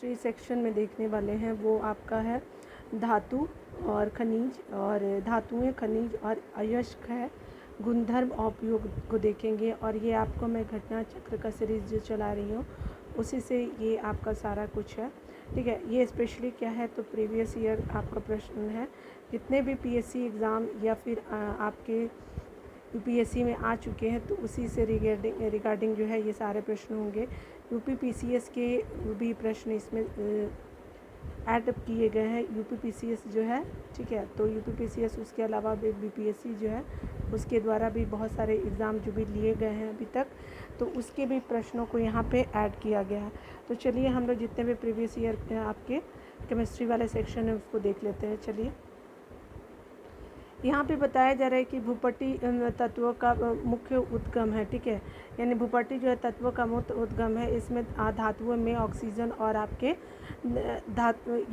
Chemistry section में देखने वाले हैं वो आपका है धातु और खनिज, और धातुएं, खनिज और अयस्क है, गुणधर्म और उपयोग को देखेंगे। और ये आपको मैं घटना चक्र का सीरीज़ जो चला रही हूँ उसी से ये आपका सारा कुछ है, ठीक है। ये स्पेशली क्या है तो प्रीवियस ईयर आपका प्रश्न है, जितने भी पीएससी एग्ज़ाम या फिर आपके यूपीएससी में आ चुके हैं तो उसी से रिगार्डिंग जो है ये सारे प्रश्न होंगे। यूपी पीसीएस के भी प्रश्न इसमें ऐड किए गए हैं। यूपी पीसीएस जो है, ठीक है, तो यूपी पीसीएस उसके अलावा बीपीएससी जो है उसके द्वारा भी बहुत सारे एग्ज़ाम जो भी लिए गए हैं अभी तक, तो उसके भी प्रश्नों को यहाँ पे ऐड किया गया है। तो चलिए हम लोग जितने भी प्रीवियस ईयर आपके केमिस्ट्री वाले सेक्शन है उसको देख लेते हैं। चलिए, यहाँ पे बताया जा रहा है कि भूपट्टी तत्वों का मुख्य उद्गम है, ठीक है। यानी भूपट्टी जो है तत्वों का मुख्य उद्गम है। इसमें धातुओं में ऑक्सीजन और आपके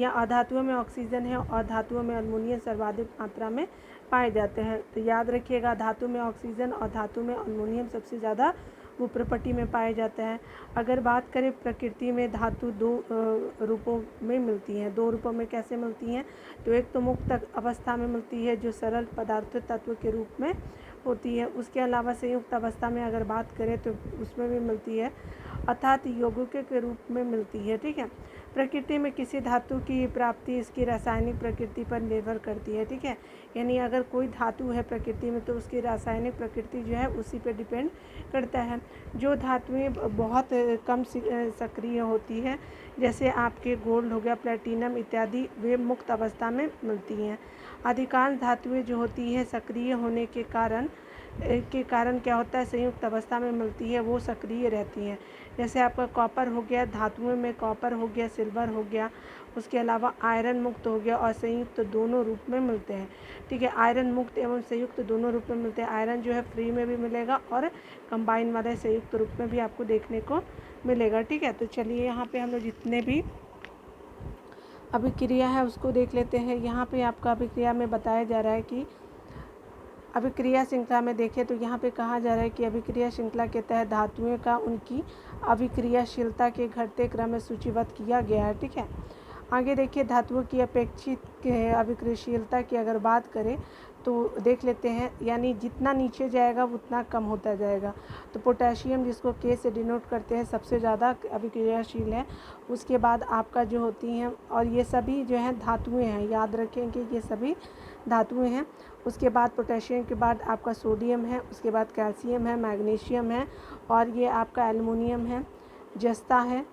अधातुओं में ऑक्सीजन है और धातुओं में अल्मुनियम सर्वाधिक मात्रा में पाए जाते हैं। तो याद रखिएगा, धातु में ऑक्सीजन और धातु में अल्मुनियम सबसे ज़्यादा भूप्रपट्टी में पाए जाते हैं। अगर बात करें प्रकृति में धातु दो रूपों में मिलती हैं। दो रूपों में कैसे मिलती हैं तो एक तो मुक्त अवस्था में मिलती है जो सरल पदार्थ तत्व के रूप में होती है। उसके अलावा संयुक्त अवस्था में अगर बात करें तो उसमें भी मिलती है, अर्थात यौगिक के रूप में मिलती है, ठीक है। प्रकृति में किसी धातु की प्राप्ति इसकी रासायनिक प्रकृति पर निर्भर करती है, ठीक है। यानी अगर कोई धातु है प्रकृति में तो उसकी रासायनिक प्रकृति जो है उसी पर डिपेंड करता है। जो धातुएं बहुत कम सक्रिय होती है, जैसे आपके गोल्ड हो गया, प्लेटिनम इत्यादि, वे मुक्त अवस्था में मिलती हैं। अधिकांश धातुएं जो होती हैं सक्रिय होने के कारण क्या होता है, संयुक्त अवस्था में मिलती है, वो सक्रिय रहती हैं। जैसे आपका कॉपर हो गया, धातुओं में कॉपर हो गया, सिल्वर हो गया, उसके अलावा आयरन मुक्त हो गया और संयुक्त दोनों रूप में मिलते हैं, ठीक है। आयरन मुक्त एवं संयुक्त दोनों रूप में मिलते हैं। आयरन जो है फ्री में भी मिलेगा और कंबाइन वाले संयुक्त रूप में भी आपको देखने को मिलेगा, ठीक है। तो चलिए यहाँ पे हम लोग जितने भी अभिक्रिया है उसको देख लेते हैं। यहाँ पे आपका अभिक्रिया में बताया जा रहा है कि अभिक्रिया श्रृंखला में देखें तो यहाँ पे कहा जा रहा है कि अभिक्रिया श्रृंखला के तहत धातुओं का उनकी अभिक्रियाशीलता के घटते क्रम में सूचीबद्ध किया गया है, ठीक है। आगे देखिए, धातुओं की अपेक्षित अभिक्रियाशीलता की अगर बात करें तो देख लेते हैं, यानी जितना नीचे जाएगा उतना कम होता जाएगा। तो पोटेशियम, जिसको के से डिनोट करते हैं, सबसे ज़्यादा अभिक्रियाशील है। उसके बाद आपका जो होती हैं, और ये सभी जो हैं धातुएं हैं, याद रखेंगे ये सभी धातुएं हैं। उसके बाद पोटेशियम के बाद आपका सोडियम है, उसके बाद कैल्शियम है, मैग्नीशियम है, और ये आपका एल्युमिनियम है, जस्ता है,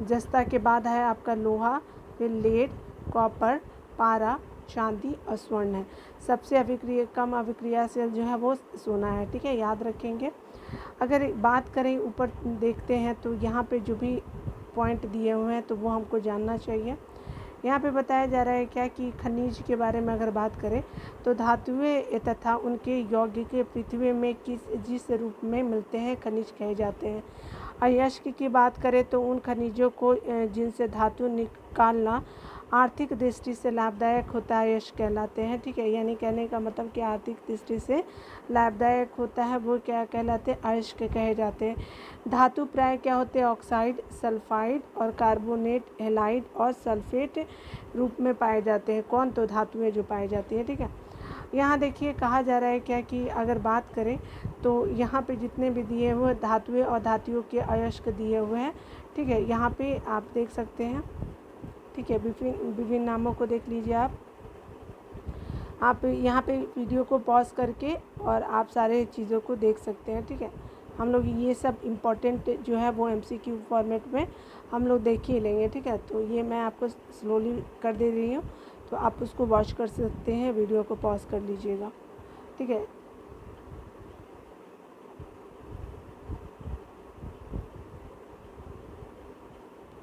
जस्ता के बाद है आपका लोहा, फिर लेड, कॉपर, पारा, चांदी और स्वर्ण है। सबसे कम अभिक्रियाशील जो है वो सोना है, ठीक है, याद रखेंगे। अगर बात करें ऊपर देखते हैं तो यहाँ पे जो भी पॉइंट दिए हुए हैं तो वो हमको जानना चाहिए। यहाँ पे बताया जा रहा है क्या कि खनिज के बारे में अगर बात करें तो धातुएं तथा उनके यौगिक पृथ्वी में जिस रूप में मिलते हैं खनिज कहे जाते हैं। अयस्क की बात करें तो उन खनिजों को जिनसे धातु निकालना आर्थिक दृष्टि से लाभदायक होता है, अयस्क कहलाते हैं, ठीक है। यानी कहने का मतलब कि आर्थिक दृष्टि से लाभदायक होता है वो क्या कहलाते हैं, अयस्क कहे जाते हैं। धातु प्राय क्या होते हैं, ऑक्साइड, सल्फाइड और कार्बोनेट, हैलाइड और सल्फेट रूप में पाए जाते हैं। कौन, तो धातुएं जो पाई जाती हैं, ठीक है। यहाँ देखिए कहा जा रहा है क्या कि अगर बात करें तो यहाँ पे जितने भी दिए हुए धातुएं और धातुओं के अयस्क दिए हुए हैं, ठीक है, यहाँ पे आप देख सकते हैं, ठीक है। विभिन्न नामों को देख लीजिए आप यहाँ पे वीडियो को पॉज करके और आप सारे चीज़ों को देख सकते हैं, ठीक है। हम लोग ये सब इम्पॉर्टेंट जो है वो MCQ फॉर्मेट में हम लोग देख ही लेंगे, ठीक है। तो ये मैं आपको स्लोली कर दे रही हूँ, तो आप उसको वॉच कर सकते हैं, वीडियो को पॉज कर लीजिएगा, ठीक है।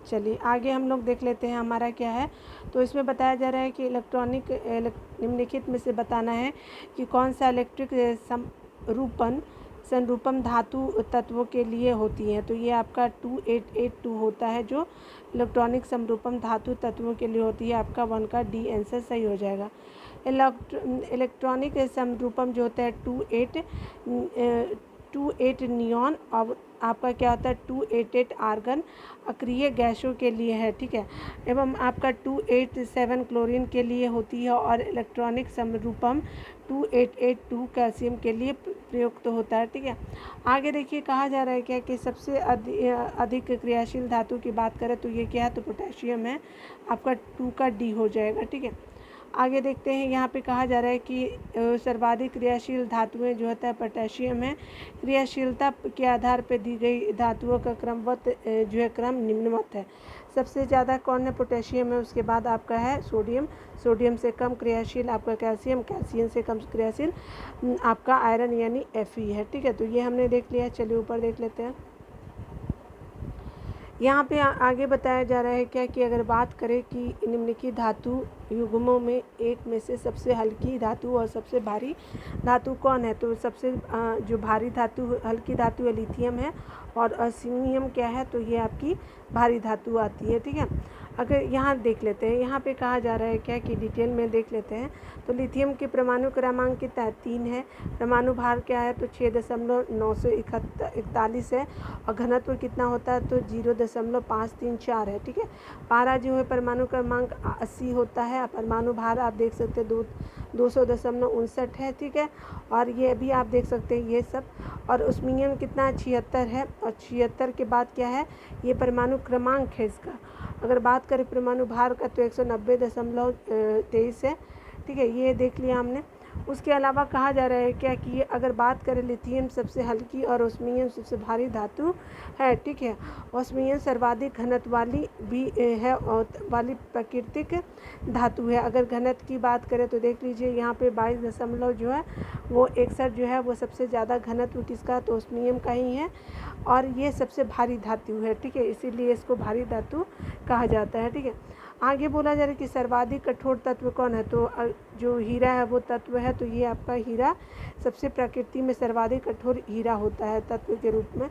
चलिए आगे हम लोग देख लेते हैं हमारा क्या है। तो इसमें बताया जा रहा है कि निम्नलिखित में से बताना है कि कौन सा इलेक्ट्रिक संरूपम धातु तत्वों के लिए होती है। तो ये आपका 2882 होता है जो इलेक्ट्रॉनिक समरूपम धातु तत्वों के लिए होती है। आपका 1 का डी आंसर सही हो जाएगा। इलेक्ट्रॉनिक समरूपम जो होता है 28 नियॉन, और आपका क्या होता है 288 आर्गन अक्रिय गैसों के लिए है, ठीक है, एवं आपका 287 क्लोरीन के लिए होती है, और इलेक्ट्रॉनिक समरूपम 2882 कैल्शियम के लिए प्रयुक्त होता है, ठीक है। आगे देखिए कहा जा रहा है क्या कि सबसे अधिक क्रियाशील धातु की बात करें तो ये क्या है, तो पोटेशियम है, आपका 2 का डी हो जाएगा, ठीक है। आगे देखते हैं, यहाँ पे कहा जा रहा है कि सर्वाधिक क्रियाशील धातुएं जो होता है पोटेशियम है। क्रियाशीलता के आधार पर दी गई धातुओं का क्रमवत जो है क्रम निम्नवत है। सबसे ज़्यादा कौन है, पोटेशियम है, उसके बाद आपका है सोडियम, सोडियम से कम क्रियाशील आपका कैल्शियम, कैल्शियम से कम क्रियाशील आपका आयरन यानी Fe है, ठीक है। तो ये हमने देख लिया, चलिए ऊपर देख लेते हैं। यहाँ पे आगे बताया जा रहा है क्या कि अगर बात करें कि निम्नलिखित धातु युग्मों में एक में से सबसे हल्की धातु और सबसे भारी धातु कौन है, तो सबसे जो भारी धातु हल्की धातु है लिथियम है, और असमियम क्या है, तो ये आपकी भारी धातु आती है, ठीक है। अगर यहाँ देख लेते हैं, यहाँ पे कहा जा रहा है क्या कि डिटेल में देख लेते हैं, तो लिथियम के परमाणु क्रमांक की 3 है, परमाणु भार क्या है, तो 6.941 है, और घनत्व कितना होता है, तो 0.534 है, ठीक है। पारा जो है परमाणु क्रमांक 80 होता है, परमाणु भार आप देख सकते हैं 200.59 है, ठीक है। और ये भी आप देख सकते हैं ये सब, और उस्मियम कितना 76 है, और 76 के बाद क्या है, ये परमाणु क्रमांक है इसका। अगर बात करें परमाणु भार का तो 190.23 है, ठीक है, ये देख लिया हमने। उसके अलावा कहा जा रहा है क्या कि अगर बात करें लिथियम सबसे हल्की और ओस्मियम सबसे भारी धातु है, ठीक है। ओस्मियम सर्वाधिक घनत्व वाली भी है और वाली प्राकृतिक धातु है। अगर घनत्व की बात करें तो देख लीजिए यहाँ पे 22 जो है वो 61 जो है वो सबसे ज़्यादा घनत्व किसका, तो ओस्मियम का ही है, और ये सबसे भारी धातु है, ठीक है, इसीलिए इसको भारी धातु कहा जाता है, ठीक है। आगे बोला जा रहा है कि सर्वाधिक कठोर तत्व कौन है, तो जो हीरा है वो तत्व है, तो ये आपका हीरा सबसे प्रकृति में सर्वाधिक कठोर हीरा होता है तत्व के रूप में।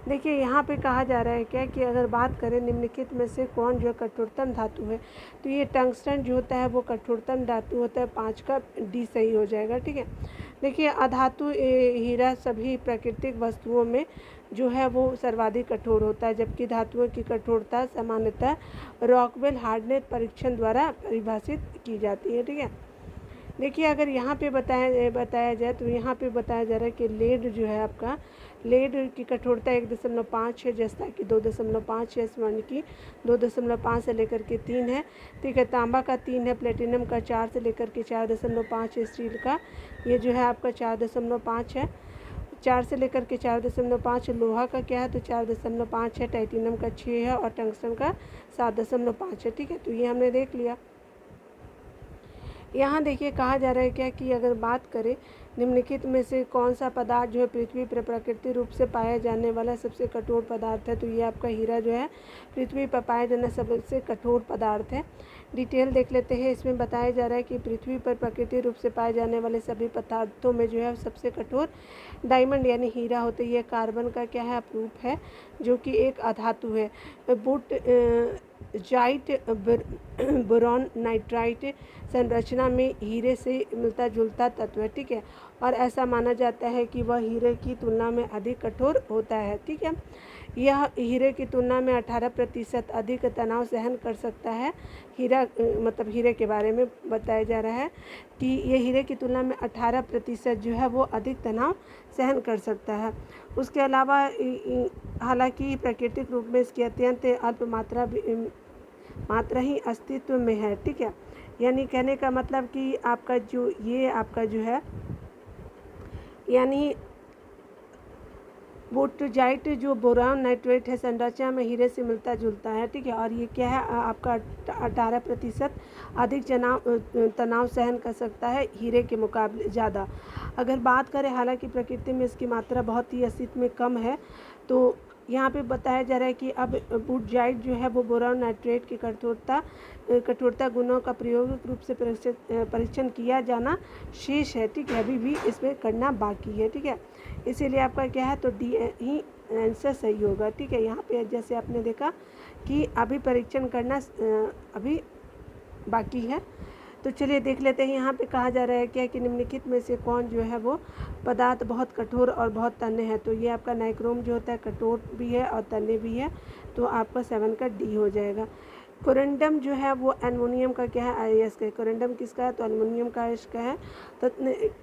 देखिए यहाँ पे कहा जा रहा है क्या कि अगर बात करें निम्नलिखित में से कौन जो कठोरतम धातु है, तो ये टंगस्टन जो होता है वो कठोरतम धातु होता है, 5 का डी सही हो जाएगा, ठीक है। देखिए अधातु हीरा सभी प्राकृतिक वस्तुओं में जो है वो सर्वाधिक कठोर होता है, जबकि धातुओं की कठोरता सामान्यतः रॉकवेल हार्डनेस परीक्षण द्वारा परिभाषित की जाती है, ठीक है। देखिए अगर यहाँ पे बताया जाए तो यहाँ पे बताया जा रहा है कि लेड जो है आपका, लेड की कठोरता 1.5 है, जस्ता की 2.5 है, स्वर्ण की 2.5 से लेकर के 3 है, ठीक है। तांबा का 3 है, प्लेटिनम का 4 से लेकर के 4.5 है, स्टील का ये जो है आपका 4.5 है, 4 से लेकर के 4.5। लोहा का क्या है, तो 4.5 है, टाइटेनियम का 6 है, और टंगस्टन का 7.5 है, ठीक है। तो ये हमने देख लिया। यहाँ देखिए कहा जा रहा है क्या कि अगर बात करें निम्नलिखित में से कौन सा पदार्थ जो है पृथ्वी पर प्राकृतिक रूप से पाया जाने वाला सबसे कठोर पदार्थ है, तो ये आपका हीरा जो है पृथ्वी पर पाया जाने सबसे कठोर पदार्थ है। डिटेल देख लेते हैं, इसमें बताया जा रहा है कि पृथ्वी पर प्राकृतिक रूप से पाए जाने वाले सभी पदार्थों में जो है सबसे कठोर डायमंड यानी हीरा होता है। ये कार्बन का क्या है, अपरूप है, जो कि एक अधातु है। बुट जाइट बोरॉन नाइट्राइट संरचना में हीरे से मिलता जुलता तत्व है, ठीक है, और ऐसा माना जाता है कि वह हीरे की तुलना में अधिक कठोर होता है, ठीक है। यह हीरे की तुलना में 18% अधिक तनाव सहन कर सकता है। हीरा मतलब हीरे के बारे में बताया जा रहा है कि ये हीरे की तुलना में 18% जो है वो अधिक तनाव सहन कर सकता है। उसके अलावा हालांकि प्राकृतिक रूप में इसकी अत्यंत अल्प मात्रा ही अस्तित्व में है, ठीक है। यानी कहने का मतलब कि आपका जो ये आपका जो है यानी बोटजाइट जो बोरान नाइट्रेट है संरचना में हीरे से मिलता जुलता है, ठीक है, और ये क्या है आपका 18% अधिक तनाव सहन कर सकता है हीरे के मुकाबले ज़्यादा। अगर बात करें हालांकि प्रकृति में इसकी मात्रा बहुत ही अस्तित्व में कम है, तो यहाँ पे बताया जा रहा है कि अब बोटजाइट जो है वो बोरान नाइट्रेट की कठोरता गुणों का प्रायोगिक रूप से परीक्षण किया जाना शेष है, ठीक है, अभी भी इसमें करना बाकी है, ठीक है। इसीलिए आपका क्या है, तो डी ही आंसर सही होगा, ठीक है। यहाँ पे जैसे आपने देखा कि अभी परीक्षण करना अभी बाकी है, तो चलिए देख लेते हैं। यहाँ पे कहा जा रहा है क्या कि निम्नलिखित में से कौन जो है वो पदार्थ बहुत कठोर और बहुत तन्य है। तो ये आपका नाइक्रोम जो होता है कठोर भी है और तन्य भी है, तो आपका 7 का डी हो जाएगा। कोरेंडम जो है वो एल्युमिनियम का क्या है, आईएस का है। कोरेंडम किसका है, तो एल्युमिनियम का इसका है। तो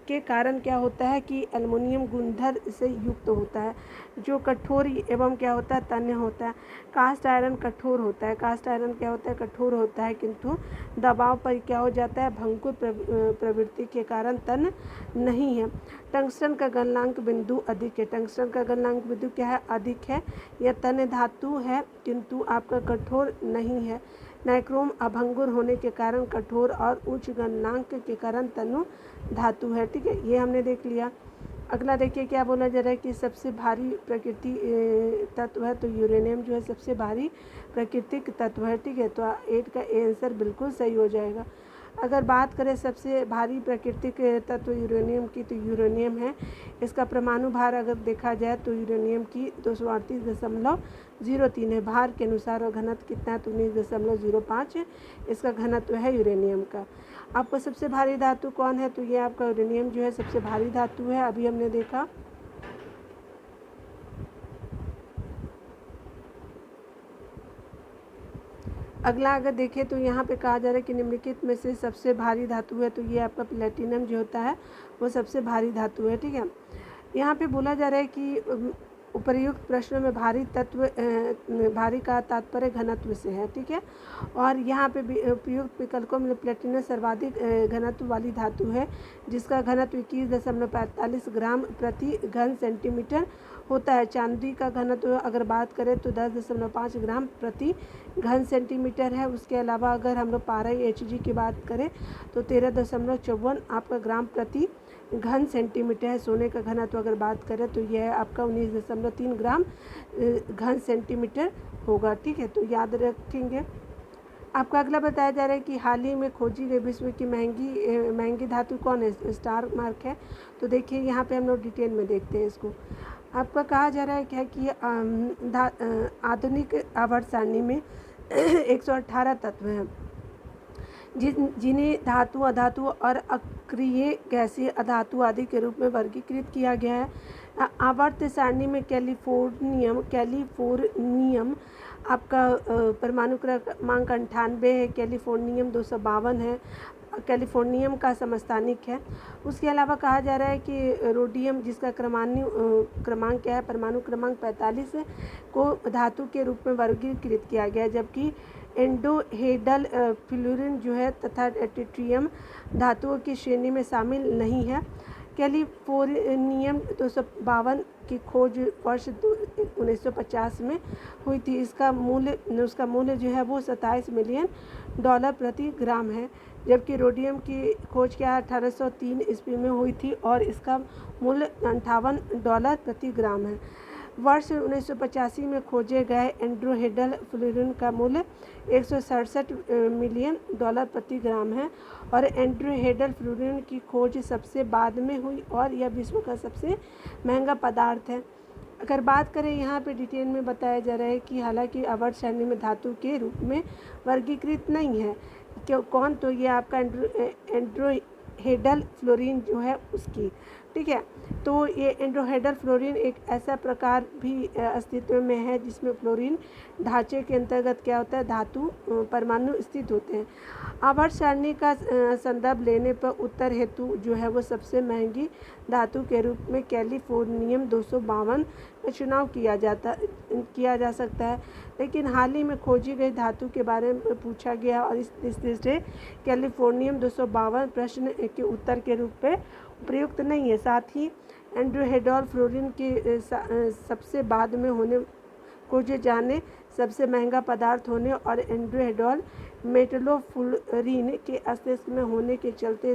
के कारण क्या होता है कि एल्युमिनियम गुंधर से युक्त होता है, जो कठोर एवं क्या होता है, तन्य होता है। कास्ट आयरन कठोर होता है। कास्ट आयरन क्या होता है, कठोर होता है, किंतु दबाव पर क्या हो जाता है, भंगुर प्रवृत्ति के कारण तन्य नहीं है। टंगस्टन का गलनांक बिंदु अधिक है। टंगस्टन का गलनांक बिंदु क्या है, अधिक है। यह तन्य धातु है किंतु आपका कठोर नहीं है। नाइक्रोम अभंगुर होने के कारण कठोर और उच्च गलनांक के कारण तनु धातु है। ठीक है, ये हमने देख लिया। अगला देखिए क्या बोला जा रहा है कि सबसे भारी प्रकृति तत्व है। तो यूरेनियम जो है सबसे भारी प्राकृतिक तत्व है। ठीक है, तो 8 का आंसर बिल्कुल सही हो जाएगा। अगर बात करें सबसे भारी प्राकृतिक तत्व यूरेनियम की, तो यूरेनियम है। इसका परमाणु भार अगर देखा जाए तो यूरेनियम की 238.03 है भार के अनुसार, और घनत्व कितना है, तो 19.05 इसका घनत्व है यूरेनियम का। आपका सबसे भारी धातु कौन है, तो ये आपका यूरेनियम जो है सबसे भारी धातु है, अभी हमने देखा। अगला अगर देखें तो यहाँ पे कहा जा रहा है कि निम्नलिखित में से सबसे भारी धातु है। तो ये आपका प्लेटिनम जो होता है वो सबसे भारी धातु है। ठीक है, यहाँ पे बोला जा रहा है कि उपर्युक्त प्रश्न में भारी तत्व भारी का तात्पर्य घनत्व से है। ठीक है, और यहाँ पे उपयुक्त विकल्पों में प्लेटिनम सर्वाधिक घनत्व वाली धातु है, जिसका घनत्व 21.45 ग्राम प्रति घन सेंटीमीटर होता है। चांदी का घनत्व अगर बात करें तो 10.5 ग्राम प्रति घन सेंटीमीटर है। उसके अलावा अगर हम लोग पारा Hg की बात करें तो 13.54 आपका ग्राम प्रति घन सेंटीमीटर है। सोने का घनत्व अगर बात करें तो यह है आपका 19.3 ग्राम घन सेंटीमीटर होगा। ठीक है, तो याद रखेंगे। आपका अगला बताया जा रहा है कि हाल ही में खोजी गई विश्व की महंगी धातु कौन है, स्टार मार्क है। तो देखिए यहाँ पे हम लोग डिटेल में देखते हैं इसको। आपका कहा जा रहा है क्या कि आधुनिक आवर्त सारणी में 118 तत्व हैं, जिन्हें धातु, अधातु और अक्रिय गैसीय अधातु आदि के रूप में वर्गीकृत किया गया है। आवर्त सारणी में कैलिफोर्नियम आपका परमाणु क्रमांक 98 है। कैलिफोर्नियम 252 है। कैलिफोर्नियम का समस्थानिक है। उसके अलावा कहा जा रहा है कि रोडियम, जिसका क्रमांक क्या है, परमाणु क्रमांक 45 है, को धातु के रूप में वर्गीकृत किया गया है, जबकि एंडोहेडल फ्लोरीन जो है तथा ट्रिटियम धातुओं की श्रेणी में शामिल नहीं है। कैलिफोर्नियम 252 की खोज वर्ष 1950 में हुई थी। उसका मूल्य जो है वो $27 मिलियन प्रति ग्राम है, जबकि रोडियम की खोज क्या 1803 ईस्वी में हुई थी और इसका मूल्य $58 प्रति ग्राम है। वर्ष 1985 में खोजे गए एंड्रोहेडल फ्लोरीन का मूल्य 167 मिलियन प्रति ग्राम है, और एंड्रोहेडल फ्लोरीन की खोज सबसे बाद में हुई और यह विश्व का सबसे महंगा पदार्थ है। अगर बात करें यहाँ पे डिटेल में बताया जा रहा है कि हालांकि आवर्त सारणी में धातु के रूप में वर्गीकृत नहीं है। कौन, तो ये आपका एंड्रोहेडल फ्लोरीन जो है उसकी। ठीक है, तो ये एंड्रोहेडल फ्लोरीन एक ऐसा प्रकार भी अस्तित्व में है जिसमें फ्लोरीन ढांचे के अंतर्गत क्या होता है, धातु परमाणु स्थित होते हैं। आवर्त सारणी का संदर्भ लेने पर उत्तर हेतु जो है वो सबसे महंगी धातु के रूप में कैलिफोर्नियम 252 का चुनाव किया जा सकता है, लेकिन हाल ही में खोजी गई धातु के बारे में पूछा गया और इस दृष्टि से कैलिफोर्नियम 252 प्रश्न के उत्तर के रूप में प्रयुक्त नहीं है। साथ ही एंड्रोहेडल फ्लोरीन के सबसे बाद में होने खोजे जाने सबसे महंगा पदार्थ होने और एंड्रोहेडल मेटलोफ्लोरीन के अस्तित्व में होने के चलते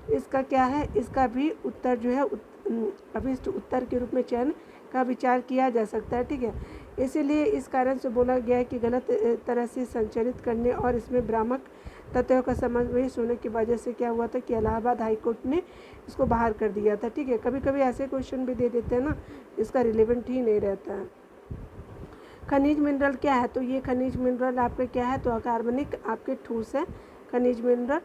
इसका क्या है, इसका भी उत्तर जो है अभिष्ट उत्तर के रूप में चयन का विचार किया जा सकता है। ठीक है, इसीलिए इस कारण से बोला गया है कि गलत तरह से संचालित करने और इसमें भ्रामक तथ्यों का समावेश होने की वजह से क्या हुआ था कि इलाहाबाद हाईकोर्ट ने इसको बाहर कर दिया था। ठीक है, कभी कभी ऐसे क्वेश्चन भी दे देते हैं ना, इसका रिलेवेंट ही नहीं रहता है। खनिज मिनरल क्या है, तो ये खनिज मिनरल आपके क्या है, तो अकार्बनिक आपके ठोस है खनिज मिनरल।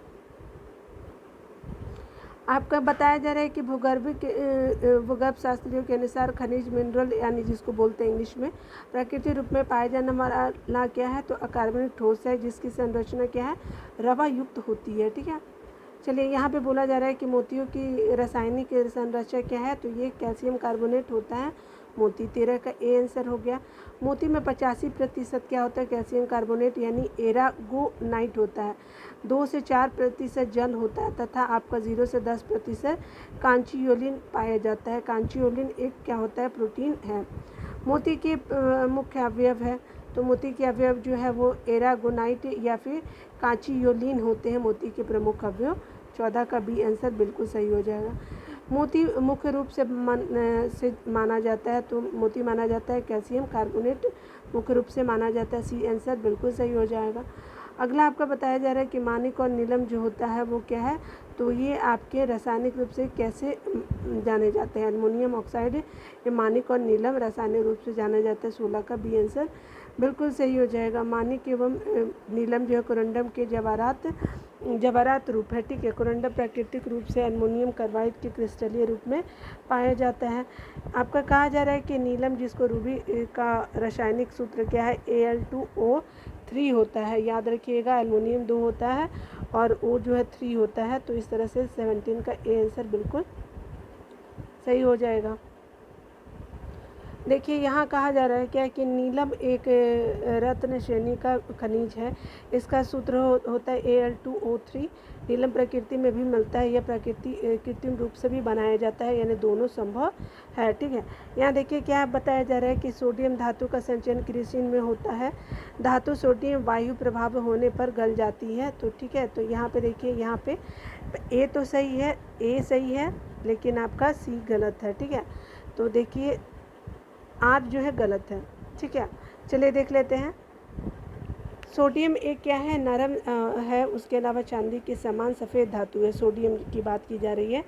आपका बताया जा रहा है कि भूगर्भ शास्त्रियों के अनुसार खनिज मिनरल यानी जिसको बोलते हैं इंग्लिश में प्राकृतिक रूप में पाया जाने वाला क्या है, तो अकार्बनिक ठोस है जिसकी संरचना क्या है, रवा युक्त होती है। ठीक है, चलिए यहाँ पे बोला जा रहा है कि मोतियों की रासायनिक संरचना क्या है, तो ये कैल्शियम कार्बोनेट होता है मोती। 13 का ए आंसर हो गया। मोती में 85% क्या होता है, कैल्शियम कार्बोनेट यानी एरागोनाइट होता है। 2 से 4% जल होता है तथा आपका 0 से 10% कांचियोलिन पाया जाता है। कांचियोलिन एक क्या होता है, प्रोटीन है। मोती के मुख्य अवयव है, तो मोती के अवयव जो है वो एरागोनाइट या फिर कांचियोलिन होते हैं मोती के प्रमुख अवयव। 14 का बी आंसर बिल्कुल सही हो जाएगा। मोती मुख्य रूप से माना जाता है, तो मोती माना जाता है कैल्शियम कार्बोनेट मुख्य रूप से माना जाता है। सी आंसर बिल्कुल सही हो जाएगा। अगला आपका बताया जा रहा है कि माणिक और नीलम जो होता है वो क्या है, तो ये आपके रासायनिक रूप से कैसे जाने जाते हैं। एल्युमिनियम ऑक्साइड ये माणिक और नीलम रासायनिक रूप से जाना जाता है। 16 का बी आंसर बिल्कुल सही हो जाएगा। माणिक एवं नीलम जो है कोरंडम के जवाहरात रूप है। ठीक है, कोरंडम प्राकृतिक रूप से एल्युमिनियम कार्बाइड के क्रिस्टलीय रूप में पाया जाता है। आपका कहा जा रहा है कि नीलम जिसको रूबी का रासायनिक सूत्र क्या है, Al2O3 होता है। याद रखिएगा, एल्युमिनियम 2 होता है और O जो है 3 होता है। तो इस तरह से 17 का ए आंसर बिल्कुल सही हो जाएगा। देखिए यहाँ कहा जा रहा है क्या कि नीलम एक रत्न श्रेणी का खनिज है। इसका सूत्र होता है Al2O3। नीलम प्रकृति में भी मिलता है, यह कृत्रिम रूप से भी बनाया जाता है, यानी दोनों संभव है। ठीक है, यहाँ देखिए क्या बताया जा रहा है कि सोडियम धातु का संचयन क्रिसिन में होता है। धातु सोडियम वायु प्रभाव होने पर गल जाती है। तो ठीक है, तो यहाँ पे देखिए, यहाँ पे ए तो सही है, ए सही है, लेकिन आपका सी गलत है। ठीक है, तो देखिए आर जो है गलत है। ठीक है, चलिए देख लेते हैं। सोडियम एक क्या है, नरम है, उसके अलावा चांदी के समान सफ़ेद धातु है। सोडियम की बात की जा रही है।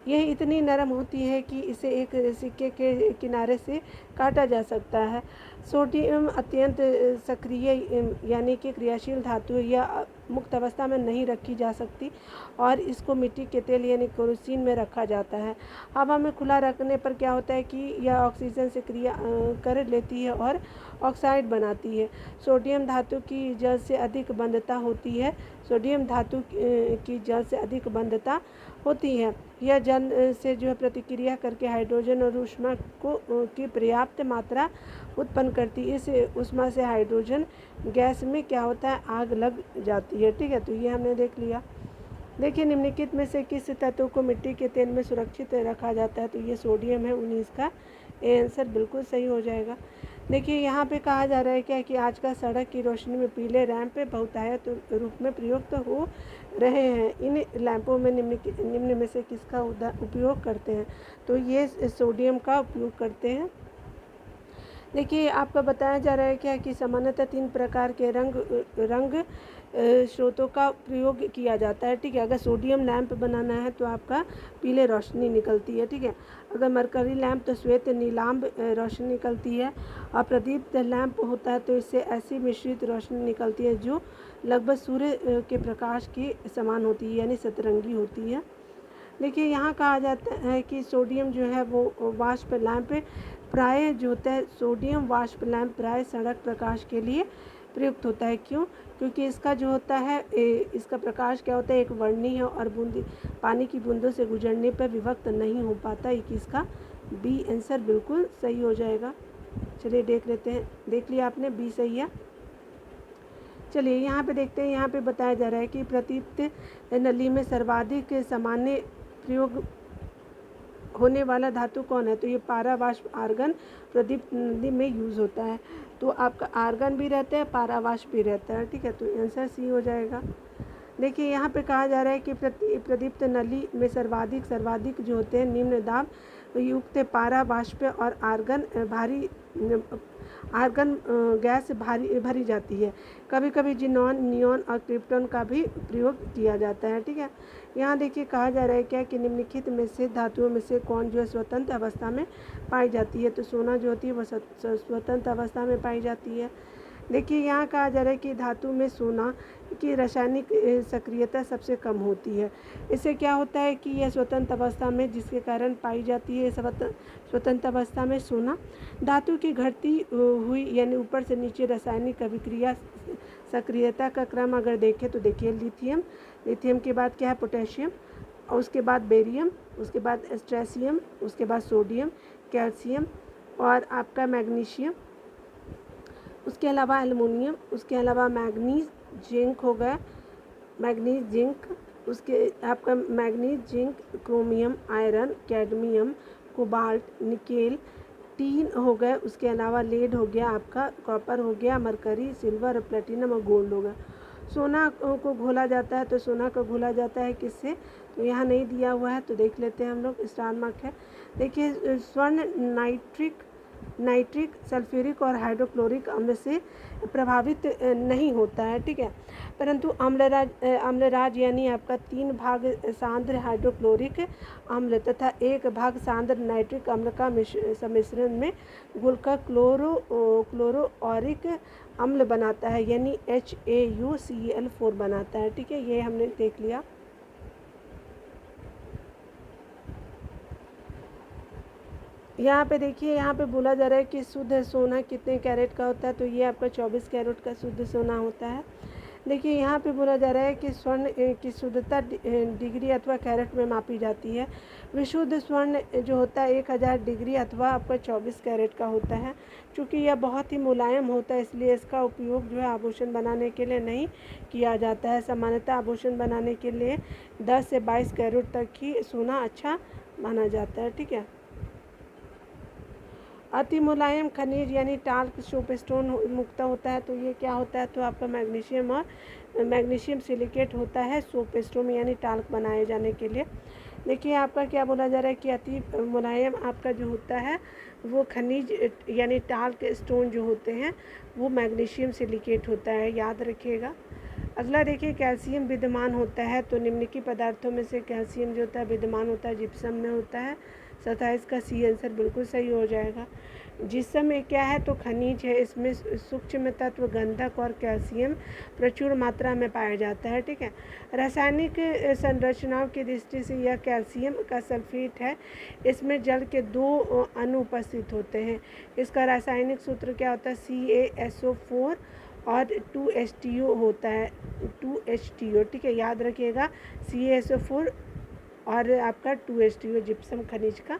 यह इतनी नरम होती है कि इसे एक सिक्के के किनारे से काटा जा सकता है। सोडियम अत्यंत सक्रिय यानी कि क्रियाशील धातु या मुक्त अवस्था में नहीं रखी जा सकती और इसको मिट्टी के तेल यानी केरोसिन में रखा जाता है। हवा में खुला रखने पर क्या होता है कि यह ऑक्सीजन से क्रिया कर लेती है और ऑक्साइड बनाती है। सोडियम धातु की जल से अधिक बंधता होती है। सोडियम धातु की जल से अधिक बंधता होती है। यह जल से जो है प्रतिक्रिया करके हाइड्रोजन और ऊष्मा की पर्याप्त मात्रा उत्पन्न करती है। इस ऊष्मा से हाइड्रोजन गैस में क्या होता है, आग लग जाती है। ठीक है, तो ये हमने देख लिया। देखिए निम्नलिखित में से किस तत्व को मिट्टी के तेल में सुरक्षित रखा जाता है, तो ये सोडियम है। 19 का ए आंसर बिल्कुल सही हो जाएगा। देखिए यहाँ पे कहा जा रहा है क्या कि आज का सड़क की रोशनी में पीले लैंप बहुतायत रूप में प्रयुक्त हो रहे हैं। इन लैंपों में निम्न में से किसका उपयोग करते हैं, तो ये सोडियम का उपयोग करते हैं। देखिए आपका बताया जा रहा है क्या कि सामान्यतः 3 प्रकार के रंग स्रोतों का प्रयोग किया जाता है। ठीक है, अगर सोडियम लैंप बनाना है तो आपका पीले रोशनी निकलती है। ठीक है, अगर मरकरी लैंप तो श्वेत नीलांब रोशनी निकलती है और प्रदीप्त लैंप होता है तो इससे ऐसी मिश्रित रोशनी निकलती है जो लगभग सूर्य के प्रकाश के समान होती है, यानी सतरंगी होती है। देखिए यहाँ कहा जाता है कि सोडियम जो है वो वाष्प लैंप प्राय जो होता है, सोडियम वाष्प लैंप प्राय सड़क प्रकाश के लिए प्रयुक्त होता है। क्यों? क्योंकि इसका जो होता है इसका प्रकाश क्या होता है, एक वर्णीय है और पानी की बूंदों से गुजरने पर विभक्त नहीं हो पाता। 21 का बी आंसर बिल्कुल सही हो जाएगा। चलिए देख लेते हैं, देख लिया आपने, बी सही है। चलिए यहाँ पे देखते हैं, यहाँ पे बताया जा रहा है कि प्रदीप्त नली में सर्वाधिक सामान्य प्रयोग होने वाला धातु कौन है, तो ये पारा वाष्प आर्गन प्रदीप्त नली में यूज़ होता है। तो आपका आर्गन भी रहता है, पारा वाष्प भी रहता है। ठीक है, तो आंसर सी हो जाएगा। देखिए यहाँ पे कहा जा रहा है कि प्रदीप्त नली में सर्वाधिक जो होते हैं निम्न दाब युक्त पारा वाष्प और आर्गन गैस भरी जाती है। कभी कभी जिनॉन, नियॉन और क्रिप्टॉन का भी प्रयोग किया जाता है। ठीक है, यहाँ देखिए कहा जा रहा है क्या कि निम्नलिखित में से धातुओं में से कौन जो है स्वतंत्र अवस्था में पाई जाती है, तो सोना जो होती है वह स्वतंत्र अवस्था में पाई जाती है। देखिए यहाँ कहा जा रहा है कि धातु में सोना की रासायनिक सक्रियता सबसे कम होती है। इससे क्या होता है कि यह स्वतंत्र अवस्था में जिसके कारण पाई जाती है स्वतंत्र अवस्था में सोना। धातु की घटती हुई यानी ऊपर से नीचे रासायनिक अभिक्रिया सक्रियता का क्रम अगर देखें तो देखिए लिथियम के बाद क्या है पोटेशियम, और उसके बाद बेरियम, उसके बाद स्ट्रेसियम, उसके बाद सोडियम, कैल्शियम और आपका मैग्नीशियम, उसके अलावा एल्युमिनियम, उसके अलावा मैग्नीज, जिंक हो गया, मैग्नीज जिंक, उसके आपका manganese zinc, chromium, iron, cadmium, cobalt, nickel, tin हो गए, उसके अलावा लेड हो गया, आपका कॉपर हो गया, मरकरी, सिल्वर और प्लेटिनम और गोल्ड हो गया। सोना को घोला जाता है, तो सोना को घोला जाता है किससे, तो यहाँ नहीं दिया हुआ है तो देख लेते हैं हम लोग, स्टार मार्क है। देखिए स्वर्ण नाइट्रिक सल्फ्यूरिक और हाइड्रोक्लोरिक अम्ल से प्रभावित नहीं होता है, ठीक है, परंतु अम्लराज यानी आपका 3 भाग सांद्र हाइड्रोक्लोरिक अम्ल तथा 1 भाग सांद्र नाइट्रिक अम्ल का सम्मिश्रण में घुलकर क्लोरोऑरिक अम्ल बनाता है, यानी HAUCl4 बनाता है, ठीक है, ये हमने देख लिया। यहाँ पे देखिए, यहाँ पे बोला जा रहा है कि शुद्ध सोना कितने कैरेट का होता है, तो ये आपका 24 कैरेट का शुद्ध सोना होता है। देखिए यहाँ पे बोला जा रहा है कि स्वर्ण की शुद्धता डिग्री अथवा कैरेट में मापी जाती है। विशुद्ध स्वर्ण जो होता है 1000 डिग्री अथवा आपका 24 कैरेट का होता है। चूँकि यह बहुत ही मुलायम होता है इसलिए इसका उपयोग जो है आभूषण बनाने के लिए नहीं किया जाता है। सामान्यतः आभूषण बनाने के लिए 10 से 22 कैरेट तक ही सोना अच्छा माना जाता है, ठीक है। अति मुलायम खनिज यानी टाल्क सोपस्टोन मुक्त होता है, तो ये क्या होता है, तो आपका मैग्नीशियम और मैग्नीशियम सिलिकेट होता है सोपस्टोन यानी टाल्क बनाए जाने के लिए। देखिए आपका क्या बोला जा रहा है कि अति मुलायम आपका जो होता है वो खनिज यानी टाल्क स्टोन जो होते हैं वो मैग्नीशियम सिलिकेट होता है, याद रखिएगा। अगला देखिए कैल्शियम विद्यमान होता है, तो निम्नलिखित पदार्थों में से कैल्शियम जो होता है विद्यमान होता है, जिप्सम में होता है। 27 का सी आंसर बिल्कुल सही हो जाएगा। जिप्सम में क्या है, तो खनिज है, इसमें सूक्ष्म तत्व गंधक और कैल्शियम प्रचुर मात्रा में पाया जाता है, ठीक है। रासायनिक संरचनाओं की दृष्टि से यह कैल्शियम का सल्फेट है, इसमें जल के 2 अणु उपस्थित होते हैं। इसका रासायनिक सूत्र क्या होता है, CaSO4 और 2H2O होता है, 2H2O, ठीक है, याद रखिएगा CaSO4 और आपका 2H2O जिप्सम खनिज का।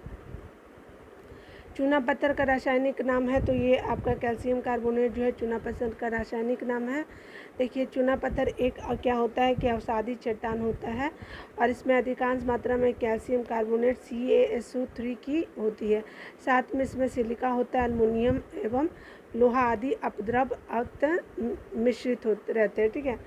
चूना पत्थर का रासायनिक नाम है, तो ये आपका कैल्शियम कार्बोनेट जो है चूना पत्थर का रासायनिक नाम है। देखिए चूना पत्थर एक क्या होता है कि अवसादी चट्टान होता है और इसमें अधिकांश मात्रा में कैल्शियम कार्बोनेट CaSO3 की होती है। साथ में इसमें सिलिका होता है, एल्युमिनियम एवं लोहा आदि अपद्रव मिश्रित होते रहते हैं, ठीक है।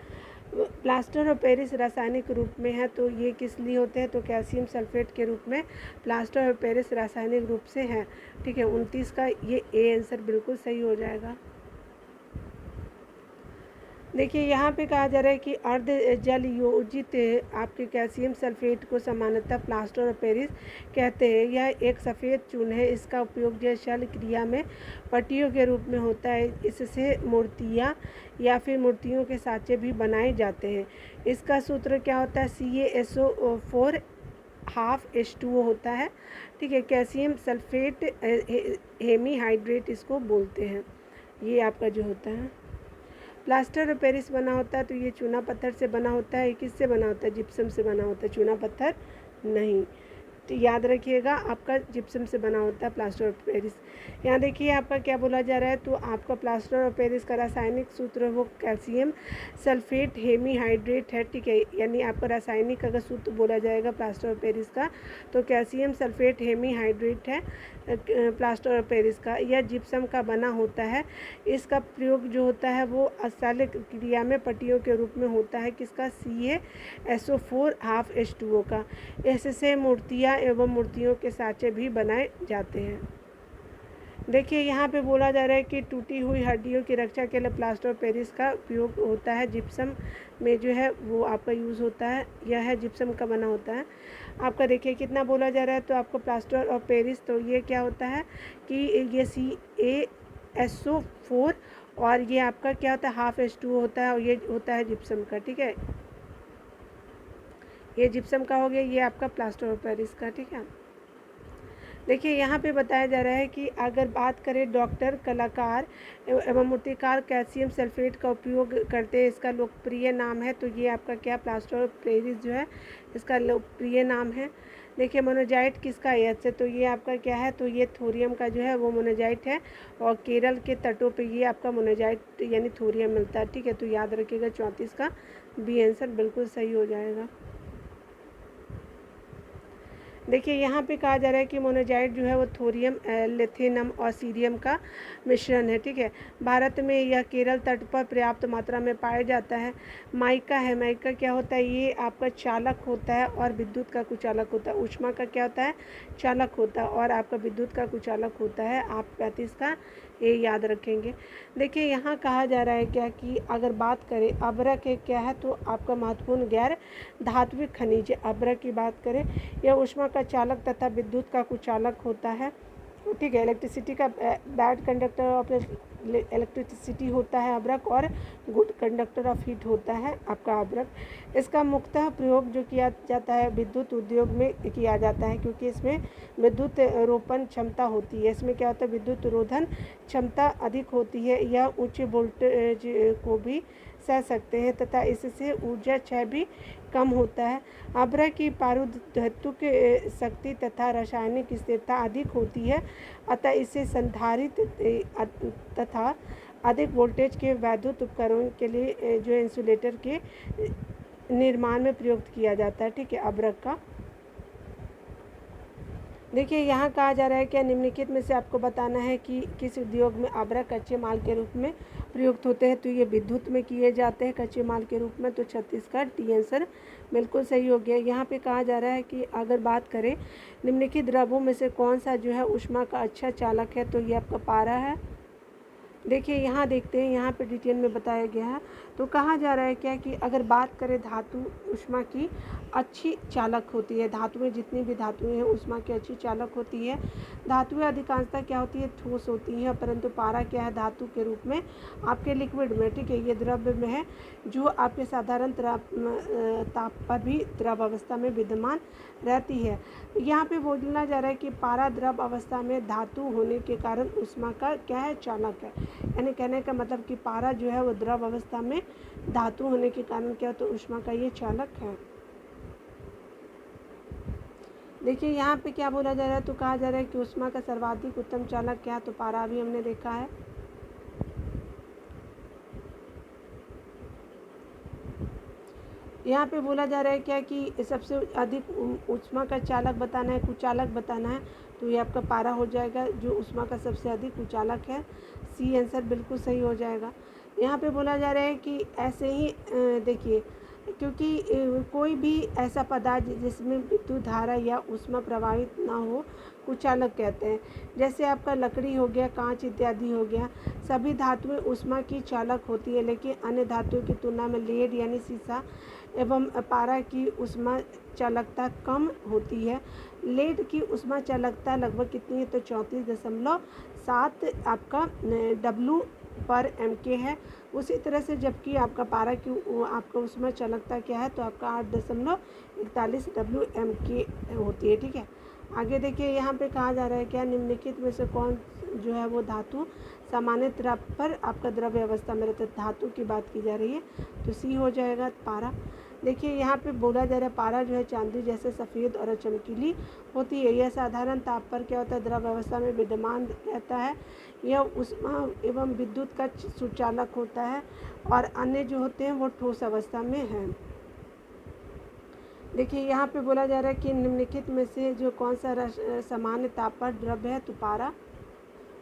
प्लास्टर ऑफ पेरिस रासायनिक रूप में है, तो ये किस लिए होते हैं, तो कैल्शियम सल्फेट के रूप में प्लास्टर ऑफ पेरिस रासायनिक रूप से है, ठीक है। 29 का ये ए आंसर बिल्कुल सही हो जाएगा। देखिए यहाँ पे कहा जा रहा है कि अर्ध जल योजित आपके कैल्शियम सल्फेट को सामान्यतः प्लास्टर ऑफ पेरिस कहते हैं। यह एक सफ़ेद चून है, इसका उपयोग जो शल्य क्रिया में पट्टियों के रूप में होता है। इससे मूर्तियाँ या फिर मूर्तियों के साँचे भी बनाए जाते हैं। इसका सूत्र क्या होता है, CaSO4 ½ होता है, ठीक है। कैल्शियम सल्फेट हेमीहाइड्रेट इसको बोलते हैं, ये आपका जो होता है। प्लास्टर ऑफ पेरिस बना होता है, तो ये चूना पत्थर से बना होता है। किससे बना होता है, जिप्सम से बना होता है, चूना पत्थर नहीं, तो याद रखिएगा आपका जिप्सम से बना होता है प्लास्टर ऑफ पेरिस। यहाँ देखिए आपका क्या बोला जा रहा है, तो आपका प्लास्टर ऑफ पेरिस का रासायनिक सूत्र वो कैल्शियम सल्फेट हेमीहाइड्रेट है, ठीक है। यानी आपका रासायनिक अगर सूत्र बोला जाएगा प्लास्टर ऑफ पेरिस का, तो कैल्शियम सल्फेट हेमीहाइड्रेट है प्लास्टर ऑफ पेरिस का। यह जिप्सम का बना होता है। इसका प्रयोग जो होता है वो शल्य क्रिया में पट्टियों के रूप में होता है, किसका, CaSO4 ½ का। इससे मूर्तियाँ एवं मूर्तियों के साँचे भी बनाए जाते हैं। देखिए यहाँ पे बोला जा रहा है कि टूटी हुई हड्डियों की रक्षा के लिए प्लास्टर ऑफ पेरिस का उपयोग होता है। जिप्सम में जो है वो आपका यूज़ होता है, यह है जिप्सम का बना होता है। आपका देखिए कितना बोला जा रहा है, तो आपका प्लास्टर ऑफ पेरिस, तो ये क्या होता है कि ये CaSO4 और ये आपका क्या होता है, ½ होता है, और ये होता है जिप्सम का, ठीक है। ये जिप्सम का हो गया, ये आपका प्लास्टर ऑफ पेरिस का, ठीक है। देखिए यहाँ पे बताया जा रहा है कि अगर बात करें डॉक्टर, कलाकार एवं मूर्तिकार कैल्शियम सल्फेट का उपयोग करते हैं, इसका लोकप्रिय नाम है, तो ये आपका क्या प्लास्टर ऑफ पेरिस जो है इसका लोकप्रिय नाम है। देखिए मोनोजाइट किसका एच है, तो ये आपका क्या है, तो ये थोरियम का जो है वो मोनोजाइट है, और केरल के तटों पे ये आपका मोनोजाइट यानी थोरियम मिलता है, ठीक है। तो याद रखिएगा 34 का बी आंसर बिल्कुल सही हो जाएगा। देखिए यहाँ पे कहा जा रहा है कि मोनोजाइट जो है वो थोरियम, लिथियम और सीरियम का मिश्रण है, ठीक है। भारत में यह केरल तट पर पर्याप्त मात्रा में पाया जाता है। माइका है, माइका क्या होता है, ये आपका चालक होता है और विद्युत का कुचालक होता है। ऊष्मा का क्या होता है, चालक होता है, और आपका विद्युत का कुचालक होता है। आप 35 का ये याद रखेंगे। देखिए यहाँ कहा जा रहा है क्या कि अगर बात करें अभ्रक एक क्या है, तो आपका महत्वपूर्ण गैर धात्विक खनिज। अभ्रक की बात करें, यह ऊष्मा का चालक तथा विद्युत का कुचालक होता है, ठीक है। इलेक्ट्रिसिटी का बैड कंडक्टर ऑफ इलेक्ट्रिसिटी होता है अभ्रक, और गुड कंडक्टर ऑफ हीट होता है आपका अभ्रक। इसका मुख्यतः प्रयोग जो किया जाता है विद्युत उद्योग में किया जाता है, क्योंकि इसमें विद्युत रोपण क्षमता होती है। इसमें क्या होता है, विद्युत रोधन क्षमता अधिक होती है, यह उच्च वोल्टेज को भी सह सकते हैं तथा इससे ऊर्जा क्षय भी कम होता है। अभ्रक की पारगम्यता शक्ति तथा रासायनिक स्थिरता अधिक होती है, अतः इसे संधारित तथा अधिक वोल्टेज के विद्युत उपकरणों के लिए जो इंसुलेटर के निर्माण में प्रयुक्त किया जाता है, ठीक है, अभ्रक का। देखिए यहाँ कहा जा रहा है कि निम्नलिखित में से आपको बताना है कि किस उद्योग में अभ्रक कच्चे माल के रूप में प्रयुक्त होते हैं, तो ये विद्युत में किए जाते हैं कच्चे माल के रूप में। तो 36 का डी आंसर बिल्कुल सही हो गया। यहाँ पे कहा जा रहा है कि अगर बात करें निम्नलिखित द्रवों में से कौन सा जो है ऊष्मा का अच्छा चालक है, तो ये आपका पारा है। देखिए यहाँ देखते हैं, यहाँ पे डिटेल में बताया गया है। तो कहा जा रहा है क्या कि अगर बात करें धातु ऊष्मा की अच्छी चालक होती है, धातुएं जितनी भी धातुएं हैं ऊष्मा की अच्छी चालक होती है। धातुएं अधिकांशतः क्या होती है, ठोस होती हैं, परंतु पारा क्या है, धातु के रूप में आपके लिक्विड में, ठीक है, ये द्रव्य में है, जो आपके साधारण ताप पर भी द्रव अवस्था में विद्यमान रहती है। यहाँ पे बोलना जा रहा है कि पारा द्रव अवस्था में धातु होने के कारण ऊष्मा का क्या है, चालक है। यानी कहने का मतलब कि पारा जो है वो द्रव अवस्था में धातु होने के कारण क्या, तो ऊष्मा का ये चालक है। देखिए यहाँ पे क्या बोला जा रहा है, तो कहा जा रहा है कि ऊष्मा का सर्वाधिक उत्तम चालक क्या, तो पारा भी हमने देखा है। यहाँ पे बोला जा रहा है क्या कि सबसे अधिक ऊष्मा का चालक बताना है, कुचालक बताना है, तो ये आपका पारा हो जाएगा, जो ऊष्मा का सबसे अधिक कुचालक है। सी आंसर बिल्कुल सही हो जाएगा। यहाँ पे बोला जा रहा है कि ऐसे ही देखिए, क्योंकि कोई भी ऐसा पदार्थ जिसमें विद्युत धारा या ऊष्मा प्रवाहित ना हो, कुचालक कहते हैं। जैसे आपका लकड़ी हो गया, कांच इत्यादि हो गया, सभी धातुएं ऊष्मा की चालक होती है, लेकिन अन्य धातुओं की तुलना में लेड यानी सीसा एवं पारा की ऊष्मा चालकता कम होती है। लेड की ऊष्मा चालकता लगभग कितनी है, तो 34.7 आपका W/MK है। उसी तरह से जबकि आपका पारा की आपका ऊष्मा चालकता क्या है, तो आपका 8.41 W/MK होती है, ठीक है। आगे देखिए यहाँ पे कहा जा रहा है क्या, निम्नलिखित में से कौन जो है वो धातु सामान्य ताप पर आपका द्रव्य अवस्था में रहता है। धातु की बात की जा रही है, तो सी हो जाएगा पारा। देखिए यहाँ पे बोला जा रहा है पारा जो है चांदी जैसे सफ़ेद और चमकीली होती है। यह साधारण ताप पर क्या होता है, द्रव अवस्था में विद्यमान रहता है। यह ऊष्मा एवं विद्युत का सुचालक होता है, और अन्य जो होते हैं वो ठोस अवस्था में हैं। देखिए यहाँ पे बोला जा रहा है कि निम्नलिखित में से जो कौन सा सामान्य ताप पर द्रव्य है, तो पारा।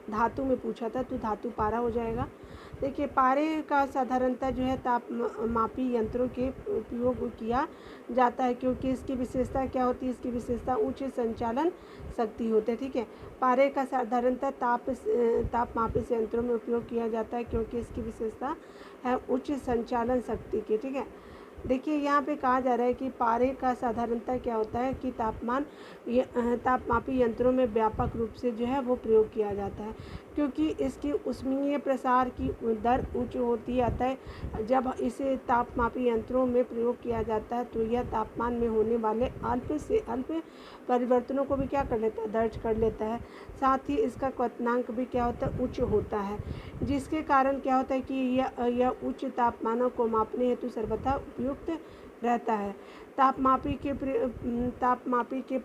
धातु में पूछा था, तो धातु पारा हो जाएगा। देखिए पारे का साधारणतः जो है ताप मापी यंत्रों के उपयोग किया जाता है, क्योंकि इसकी विशेषता क्या होती है, इसकी विशेषता उच्च संचालन शक्ति होती है, ठीक है। पारे का साधारणतः ताप मापी यंत्रों में उपयोग किया जाता है, क्योंकि इसकी विशेषता है उच्च संचालन शक्ति की, ठीक है। देखिए यहाँ पे कहा जा रहा है कि पारे का साधारणतः क्या होता है कि तापमापी यंत्रों में व्यापक रूप से जो है वो प्रयोग किया जाता है। क्योंकि इसकी ऊष्मीय प्रसार की दर उच्च होती है, अतः जब इसे तापमापी यंत्रों में प्रयोग किया जाता है तो यह तापमान में होने वाले अल्प से अल्प परिवर्तनों को भी क्या कर लेता है, दर्ज कर लेता है। साथ ही इसका क्वथनांक भी क्या होता है, उच्च होता है, जिसके कारण क्या होता है कि यह उच्च तापमानों को मापने हेतु सर्वथा उपयुक्त रहता है। तापमापी के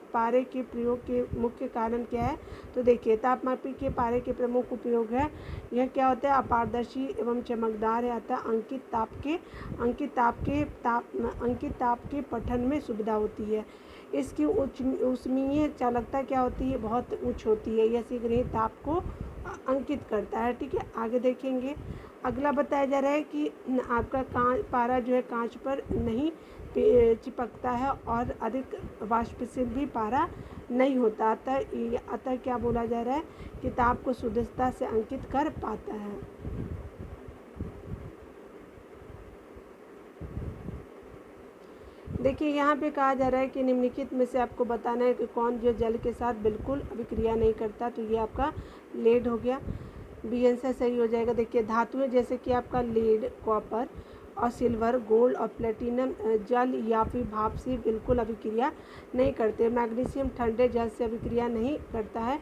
पारे के प्रयोग के मुख्य कारण क्या है, तो देखिए तापमापी के पारे के प्रमुख उपयोग है, यह क्या होता है, अपारदर्शी एवं चमकदार है, अतः अंकित ताप के पठन में सुविधा होती है। इसकी ऊष्मीय चालकता क्या होती है, बहुत उच्च होती है, यह शीघ्र ही ताप को अंकित करता है। ठीक है, आगे देखेंगे। अगला बताया जा रहा है कि आपका पारा जो है कांच पर नहीं चिपकता है और अधिक वाष्पशील भी पारा नहीं होता, अतः क्या बोला जा रहा है कि ताप को शुद्धता से अंकित कर पाता है। देखिए यहाँ पे कहा जा रहा है कि निम्नलिखित में से आपको बताना है कि कौन जो जल के साथ बिल्कुल अभिक्रिया नहीं करता, तो ये आपका लेड हो गया, बी आंसर सही हो जाएगा। देखिए धातुएं जैसे कि आपका लेड, कॉपर और सिल्वर, गोल्ड और प्लेटिनम जल या फिर भाप से बिल्कुल अभिक्रिया नहीं करते। मैग्नीशियम ठंडे जल से अभिक्रिया नहीं करता है,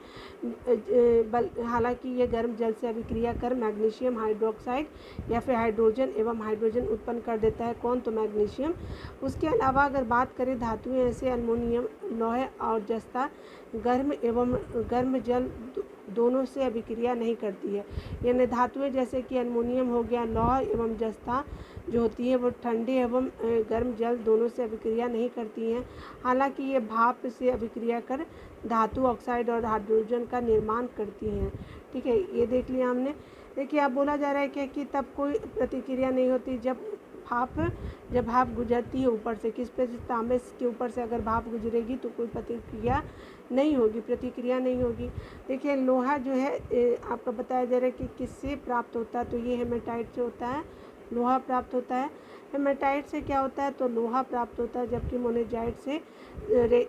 हालांकि ये गर्म जल से अभिक्रिया कर मैग्नीशियम हाइड्रोक्साइड या फिर हाइड्रोजन एवं हाइड्रोजन उत्पन्न कर देता है। कौन, तो मैग्नीशियम। उसके अलावा अगर बात करें धातुएं ऐसे एल्युमिनियम, लौह और जस्ता गर्म जल दोनों से अभिक्रिया नहीं करती है, यानी धातुएं जैसे कि एल्युमिनियम हो गया, लौह एवं जस्ता जो होती है वो ठंडे एवं गर्म जल दोनों से अभिक्रिया नहीं करती हैं, हालांकि ये भाप से अभिक्रिया कर धातु ऑक्साइड और हाइड्रोजन का निर्माण करती हैं। ठीक है, ये देख लिया हमने। देखिए आप बोला जा रहा है कि तब कोई प्रतिक्रिया नहीं होती जब भाप गुजरती है ऊपर से, किस पे, तांबे के ऊपर से अगर भाप गुजरेगी तो कोई प्रतिक्रिया नहीं होगी। देखिए लोहा जो है आपका बताया जा रहा है कि किससे प्राप्त होता है, तो ये हेमेटाइट से होता है, लोहा प्राप्त होता है। हेमेटाइट से क्या होता है, तो लोहा प्राप्त होता है, जबकि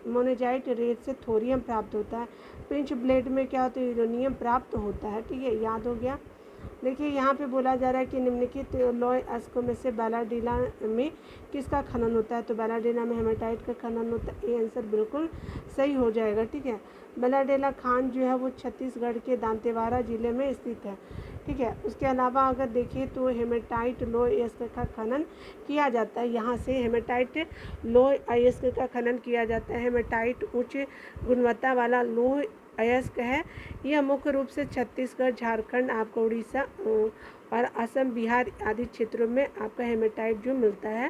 मोनेजाइट रेत से थोरियम प्राप्त होता है। पिंच ब्लेड में क्या होता है, यूरेनियम प्राप्त होता है। ठीक है, याद हो गया। देखिए यहाँ पे बोला जा रहा है कि निम्नलिखित लौह अयस्कों में से बैलाडीला में किसका खनन होता है, तो बैलाडीला में हेमेटाइट का खनन होता है। ये आंसर बिल्कुल सही हो जाएगा। ठीक है, बैलाडीला खान जो है वो छत्तीसगढ़ के दांतेवाड़ा जिले में स्थित है। ठीक है, उसके अलावा अगर देखें तो हेमेटाइट लौह अयस्क का खनन किया जाता है, यहाँ से हेमेटाइट लौह अयस्क का खनन किया जाता है। हेमेटाइट उच्च गुणवत्ता वाला लौह अयस्क है, यह मुख्य रूप से छत्तीसगढ़, झारखंड, आपका उड़ीसा और असम, बिहार आदि क्षेत्रों में आपका हेमेटाइट जो मिलता है।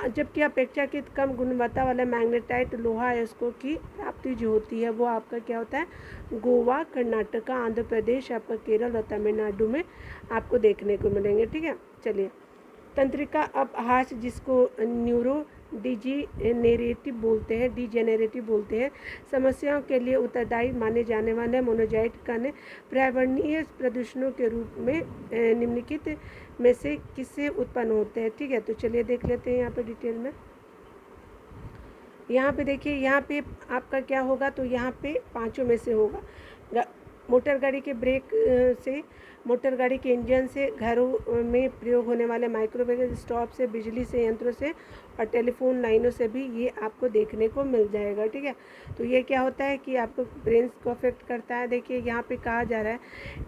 जबकि अपेक्षाकृत कम गुणवत्ता वाला मैग्नेटाइट लोहा अयस्कों की प्राप्ति जो होती है वो आपका क्या होता है, गोवा, कर्नाटका, आंध्र प्रदेश, आपका केरल और तमिलनाडु में आपको देखने को मिलेंगे। ठीक है, चलिए तंत्रिका अपहास जिसको न्यूरो डिजेनेरेटिव बोलते हैं, समस्याओं के लिए उत्तरदायी माने जाने वाले मोनोजाइट कण पर्यावरणीय प्रदूषणों के रूप में निम्नलिखित में से किससे उत्पन्न होते हैं। ठीक है, तो चलिए देख लेते हैं यहाँ पे डिटेल में। यहाँ पे देखिए, यहाँ पे आपका क्या होगा, तो यहाँ पे पांचों में से होगा। मोटर गाड़ी के ब्रेक से, मोटर गाड़ी के इंजन से, घरों में प्रयोग होने वाले माइक्रोवेव स्टोव से, बिजली से यंत्रों से और टेलीफोन लाइनों से भी ये आपको देखने को मिल जाएगा। ठीक है, तो ये क्या होता है कि आपको ब्रेन को अफेक्ट करता है। देखिए यहाँ पे कहा जा रहा है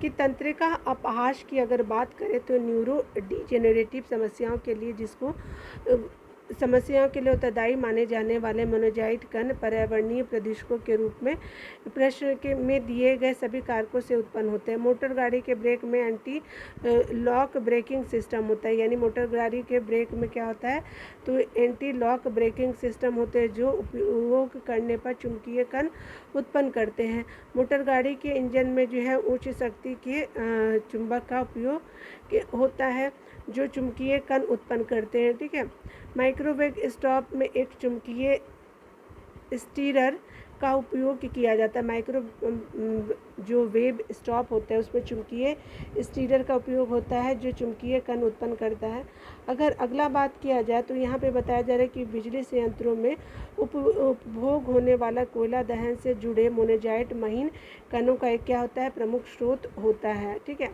कि तंत्रिका अपहास की अगर बात करें तो न्यूरो डिजेनरेटिव समस्याओं के लिए उत्तरदायी माने जाने वाले मोनोजाइट कण पर्यावरणीय प्रदूषकों के रूप में प्रश्न में दिए गए सभी कारकों से उत्पन्न होते हैं। मोटर गाड़ी के ब्रेक में एंटी लॉक ब्रेकिंग सिस्टम होता है, यानी मोटर गाड़ी के ब्रेक में क्या होता है, तो एंटी लॉक ब्रेकिंग सिस्टम होते हैं जो उपयोग करने पर चुंबकीय कण उत्पन्न करते हैं। मोटर गाड़ी के इंजन में जो है उच्च शक्ति के चुंबक का उपयोग होता है जो चुंबकीय कण उत्पन्न करते हैं। ठीक है, माइक्रोवेव स्टोव में एक चुंबकीय स्टीरर का उपयोग किया जाता है। जो वेब स्टॉप होता है उसमें चुंबकीय स्टीरर का उपयोग होता है जो चुंबकीय कण उत्पन्न करता है। अगर अगला बात किया जाए तो यहाँ पे बताया जा रहा है कि बिजली संयंत्रों में उपभोग होने वाला कोयला दहन से जुड़े मोनेजाइट महीन कणों का एक क्या होता है, प्रमुख स्रोत होता है। ठीक है,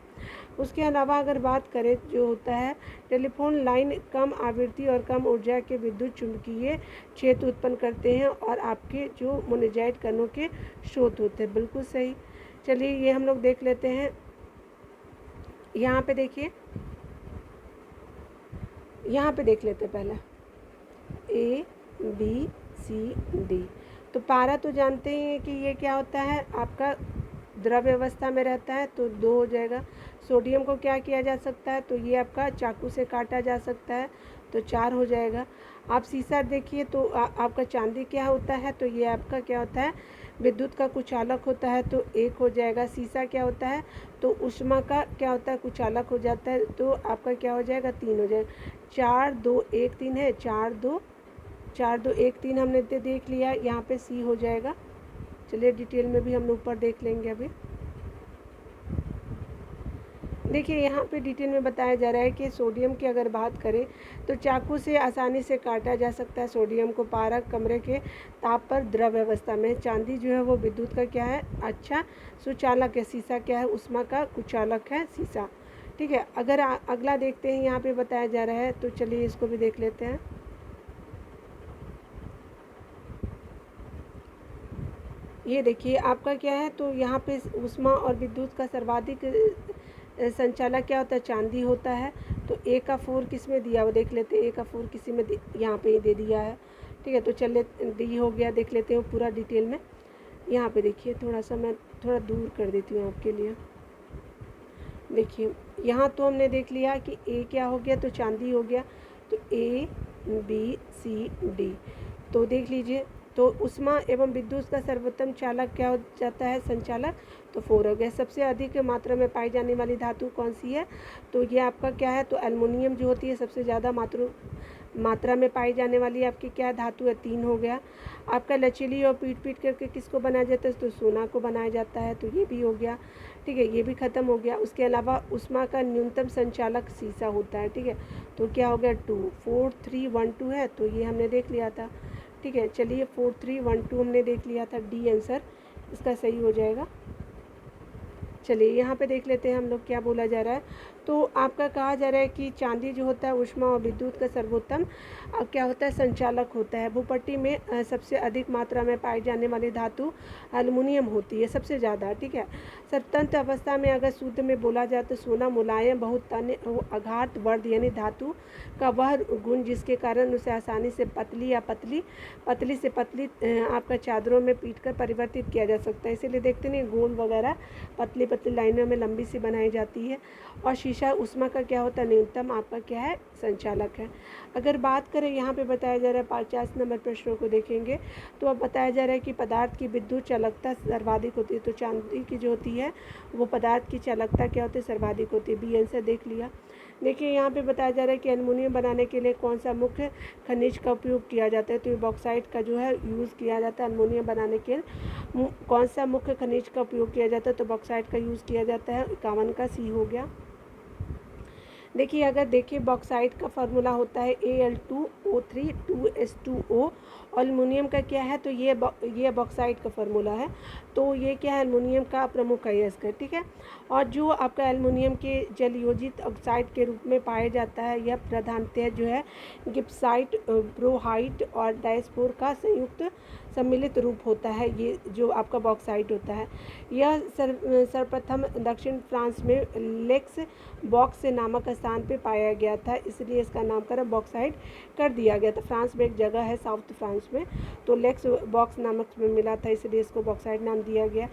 उसके अलावा अगर बात करें जो होता है टेलीफोन लाइन कम आवृत्ति और कम ऊर्जा के विद्युत चुंबकीय क्षेत्र उत्पन्न करते हैं और आपके जो मोनेजाइट कणों के स्रोत होते हैं। बिल्कुल सही। चलिए ये हम लोग देख लेते हैं। यहाँ पे देखिए, यहाँ पे देख लेते हैं पहले A B C D। तो पारा तो जानते ही हैं कि ये क्या होता है, आपका द्रव अवस्था में रहता है तो 2 हो जाएगा। सोडियम को क्या किया जा सकता है, तो ये आपका चाकू से काटा जा सकता है तो 4 हो जाएगा। आप सीसा देखिए तो आपका चांदी क्या होता है, तो ये आपका क्या होता है, विद्युत का कुचालक होता है तो 1 हो जाएगा। सीसा क्या होता है, तो ऊष्मा का क्या होता है, कुचालक हो जाता है तो आपका क्या हो जाएगा, 3 हो जाएगा। 4 2 1 3 है, 4 2 1 3 हमने देख लिया। यहाँ पे सी हो जाएगा। चलिए डिटेल में भी हम लोग ऊपर देख लेंगे। अभी देखिए यहाँ पे डिटेल में बताया जा रहा है कि सोडियम की अगर बात करें तो चाकू से आसानी से काटा जा सकता है सोडियम को। पारा कमरे के ताप पर द्रव अवस्था में। चांदी जो है वो विद्युत का क्या है, अच्छा सुचालक है। सीसा क्या है, ऊष्मा का कुचालक है सीसा। ठीक है, अगर अगला देखते हैं यहाँ पे बताया जा रहा है तो चलिए इसको भी देख लेते हैं। ये देखिए आपका क्या है, तो यहाँ पे ऊष्मा और विद्युत का सर्वाधिक संचालक क्या होता है, चांदी होता है। तो ए का 4 किस में दिया वो देख लेते हैं। ए का 4 किसी में यहाँ पे दे दिया है। ठीक है, तो चलिए डी हो गया, देख लेते हैं पूरा डिटेल में। यहाँ पे देखिए थोड़ा सा मैं थोड़ा दूर कर देती हूँ आपके लिए। देखिए यहाँ तो हमने देख लिया कि ए क्या हो गया, तो चांदी हो गया। तो ए बी सी डी, तो देख लीजिए तो ऊष्मा एवं विद्युत का सर्वोत्तम चालक क्या हो जाता है, संचालक, तो 4 हो गया। सबसे अधिक मात्रा में पाई जाने वाली धातु कौन सी है, तो ये आपका क्या है, तो एल्युमिनियम जो होती है सबसे ज़्यादा मात्रा में पाई जाने वाली आपकी क्या धातु है, 3 हो गया। आपका लचीली और पीट पीट करके किसको बनाया जाता है, तो सोना को बनाया जाता है, तो ये भी हो गया। ठीक है, ये भी ख़त्म हो गया। उसके अलावा ऊष्मा का न्यूनतम संचालक सीसा होता है। ठीक है, तो क्या हो गया, 2 4 3 1 2 है, तो ये हमने देख लिया था। ठीक है, चलिए 4 3 1 2 हमने देख लिया था। डी आंसर इसका सही हो जाएगा। चलिए यहाँ पे देख लेते हैं हम लोग क्या बोला जा रहा है। तो आपका कहा जा रहा है कि चांदी जो होता है ऊष्मा और विद्युत का सर्वोत्तम क्या होता है, संचालक होता है। भूपट्टी में सबसे अधिक मात्रा में पाई जाने वाली धातु एल्युमिनियम होती है सबसे ज़्यादा। ठीक है, स्वतंत्र अवस्था में अगर शुद्ध में बोला जाए तो सोना मुलायम बहुत तन्य आघात वर्ध यानी धातु का वह गुण जिसके कारण उसे आसानी से पतली या पतली से पतली आपका चादरों में पीट कर परिवर्तित किया जा सकता है। इसीलिए देखते नहीं गोल वगैरह पतली पतली लाइनों में लंबी सी बनाई जाती है। और शीशा ऊष्मा का क्या होता है, न्यूनतम आपका क्या है, संचालक है। अगर बात करें यहाँ पे बताया जा रहा है 50 नंबर प्रश्नों को देखेंगे तो अब बताया जा रहा है कि पदार्थ की विद्युत चालकता सर्वाधिक होती है। तो चांदी की जो होती है वो पदार्थ की चालकता क्या होती है, सर्वाधिक होती है। बी आंसर देख लिया। देखिए यहाँ पे बताया जा रहा है कि एल्युमिनियम बनाने के लिए कौन सा मुख्य खनिज का उपयोग किया जाता है, तो ये बॉक्साइट का जो है यूज़ किया जाता है। एल्युमिनियम बनाने के कौन सा मुख्य खनिज का उपयोग किया जाता है, तो बॉक्साइट का यूज़ किया जाता है। 51 का सी हो गया। देखिए अगर देखिए बॉक्साइट का फार्मूला होता है Al2O3 2S2O। एल्युमिनियम का क्या है, तो ये बॉक्साइट का फार्मूला है। तो ये क्या है, एल्युमिनियम का प्रमुख अयस्क है। ठीक है, और जो आपका एल्युमिनियम के जलयोजित ऑक्साइड के रूप में पाया जाता है यह प्रधानतः जो है गिब्साइट ब्रोहाइट और डायस्पोर का संयुक्त सम्मिलित रूप होता है। ये जो आपका बॉक्साइट होता है यह सर्वप्रथम दक्षिण फ्रांस में लेक्स बॉक्स नामक स्थान पे पाया गया था, इसलिए इसका नामकरण बॉक्साइट कर दिया गया था। फ्रांस में एक जगह है साउथ फ्रांस में, तो लेक्स बॉक्स नामक में मिला था, इसलिए इसको बॉक्साइट नाम दिया गया।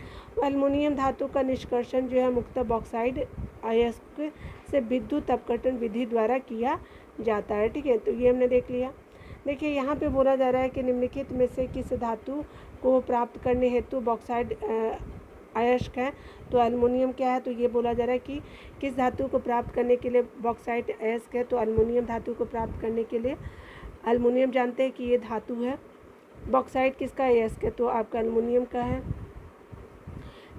एल्युमिनियम धातु का निष्कर्षण जो है मुख्यतः बॉक्साइट अयस्क से विद्युत अपघटन विधि द्वारा किया जाता है। ठीक है, तो ये हमने देख लिया। देखिए यहाँ पे बोला जा रहा है कि निम्नलिखित में से किस धातु को प्राप्त करने हेतु बॉक्साइट अयस्क है, तो एल्युमिनियम क्या है, तो ये बोला जा रहा है कि किस धातु को प्राप्त करने के लिए बॉक्साइट अयस्क है, तो एल्युमिनियम धातु को प्राप्त करने के लिए एल्युमिनियम जानते हैं कि ये धातु है। बॉक्साइट किसका अयस्क है, तो आपका एल्युमिनियम का है।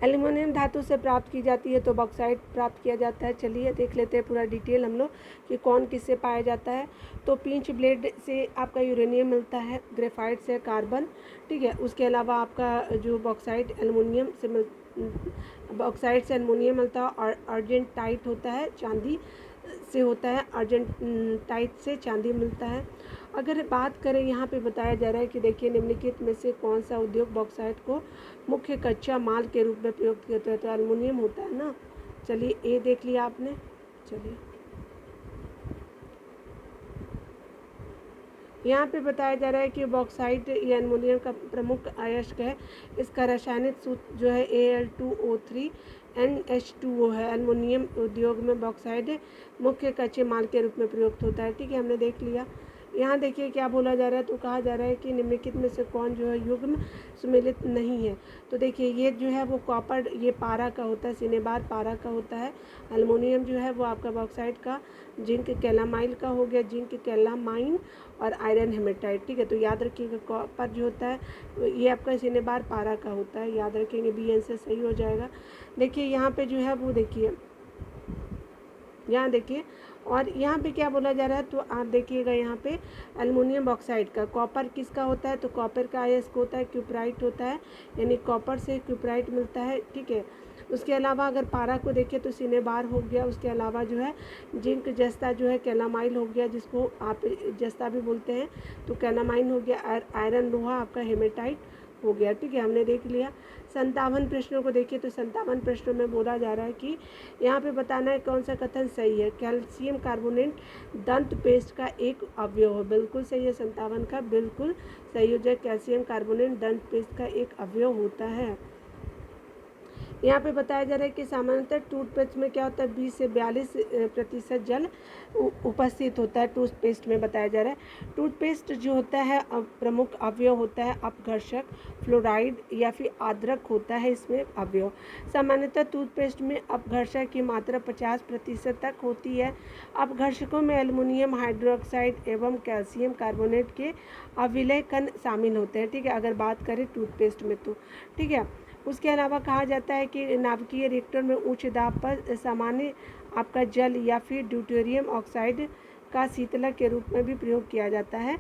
एल्युमिनियम धातु से प्राप्त की जाती है तो बॉक्साइट प्राप्त किया जाता है। चलिए देख लेते हैं पूरा डिटेल हम लोग कि कौन किससे पाया जाता है। तो पिंच ब्लेड से आपका यूरेनियम मिलता है, ग्रेफाइट से कार्बन, ठीक है। उसके अलावा आपका जो बॉक्साइट एल्युमिनियम से बॉक्साइट से एल्युमिनियम मिलता है, और अर्जेंटाइट होता है चांदी से होता है, अर्जेंटाइट से चांदी मिलता है। अगर बात करें यहाँ पे बताया जा रहा है कि देखिए निम्नलिखित में से कौन सा उद्योग बॉक्साइट को मुख्य कच्चा माल के रूप में प्रयोग करता है, तो एल्युमिनियम होता है ना। चलिए ए देख लिया आपने। चलिए यहाँ पे बताया जा रहा है कि बॉक्साइट या एल्युमिनियम का प्रमुख अयस्क है। इसका रासायनिक सूत्र जो है Al2O3 NH2O है। एल्युमिनियम उद्योग में बॉक्साइट मुख्य कच्चे माल के रूप में प्रयुक्त होता है, ठीक है, हमने देख लिया। यहाँ देखिए क्या बोला जा रहा है, तो कहा जा रहा है कि निम्नलिखित में से कौन जो है युग्म सुमेलित नहीं है। तो देखिए ये जो है वो कॉपर, ये पारा का होता है, सिनेबार पारा का होता है। एल्युमिनियम जो है वो आपका बॉक्साइट का जिंक कैलामाइल का हो गया, जिंक कैलामाइन और आयरन हेमेटाइट, ठीक है। तो याद रखिएगा कॉपर जो होता है ये आपका सिनेबार पारा का होता है, याद रखेंगे, बी आंसर सही हो जाएगा। देखिए यहाँ पे जो है वो देखिए, यहाँ देखिए, और यहाँ पे क्या बोला जा रहा है, तो आप देखिएगा यहाँ पे एल्युमिनियम बॉक्साइड का, कॉपर किसका होता है, तो कॉपर का अयस्क होता है, क्यूपराइट होता है, यानी कॉपर से क्यूपराइट मिलता है, ठीक है। उसके अलावा अगर पारा को देखें तो सिनेबार हो गया। उसके अलावा जो है जिंक जस्ता जो है कैलामाइल हो गया, जिसको आप जस्ता भी बोलते हैं, तो कैलामाइन हो गया। आयरन लोहा आपका हेमेटाइट हो गया, ठीक है, हमने देख लिया। 57 प्रश्नों को देखिए तो 57 प्रश्नों में बोला जा रहा है कि यहाँ पे बताना है कौन सा कथन सही है। कैल्शियम कार्बोनेट दंत पेस्ट का एक अवयव है, बिल्कुल सही है। 57 का बिल्कुल सही हो जाए, कैल्शियम कार्बोनेट दंत पेस्ट का एक अवयव होता है। यहाँ पे बताया जा रहा है कि सामान्यतः टूथपेस्ट में क्या होता है, 20 से 42% जल उपस्थित होता है। टूथपेस्ट में बताया जा रहा है, टूथपेस्ट जो होता है प्रमुख अवयव होता है अपघर्षक, फ्लोराइड या फिर आद्रक होता है इसमें अवयव। सामान्यतः टूथपेस्ट में अपघर्षक की मात्रा 50% तक होती है। अपघर्षकों में एल्युमिनियम हाइड्रोक्साइड एवं कैल्शियम कार्बोनेट के अविलय कण शामिल होते हैं, ठीक है, अगर बात करें टूथपेस्ट में तो, ठीक है। उसके अलावा कहा जाता है कि नाभिकीय रिएक्टर में उच्च दाब पर सामान्य आपका जल या फिर ड्यूटेरियम ऑक्साइड का शीतलक के रूप में भी प्रयोग किया जाता है।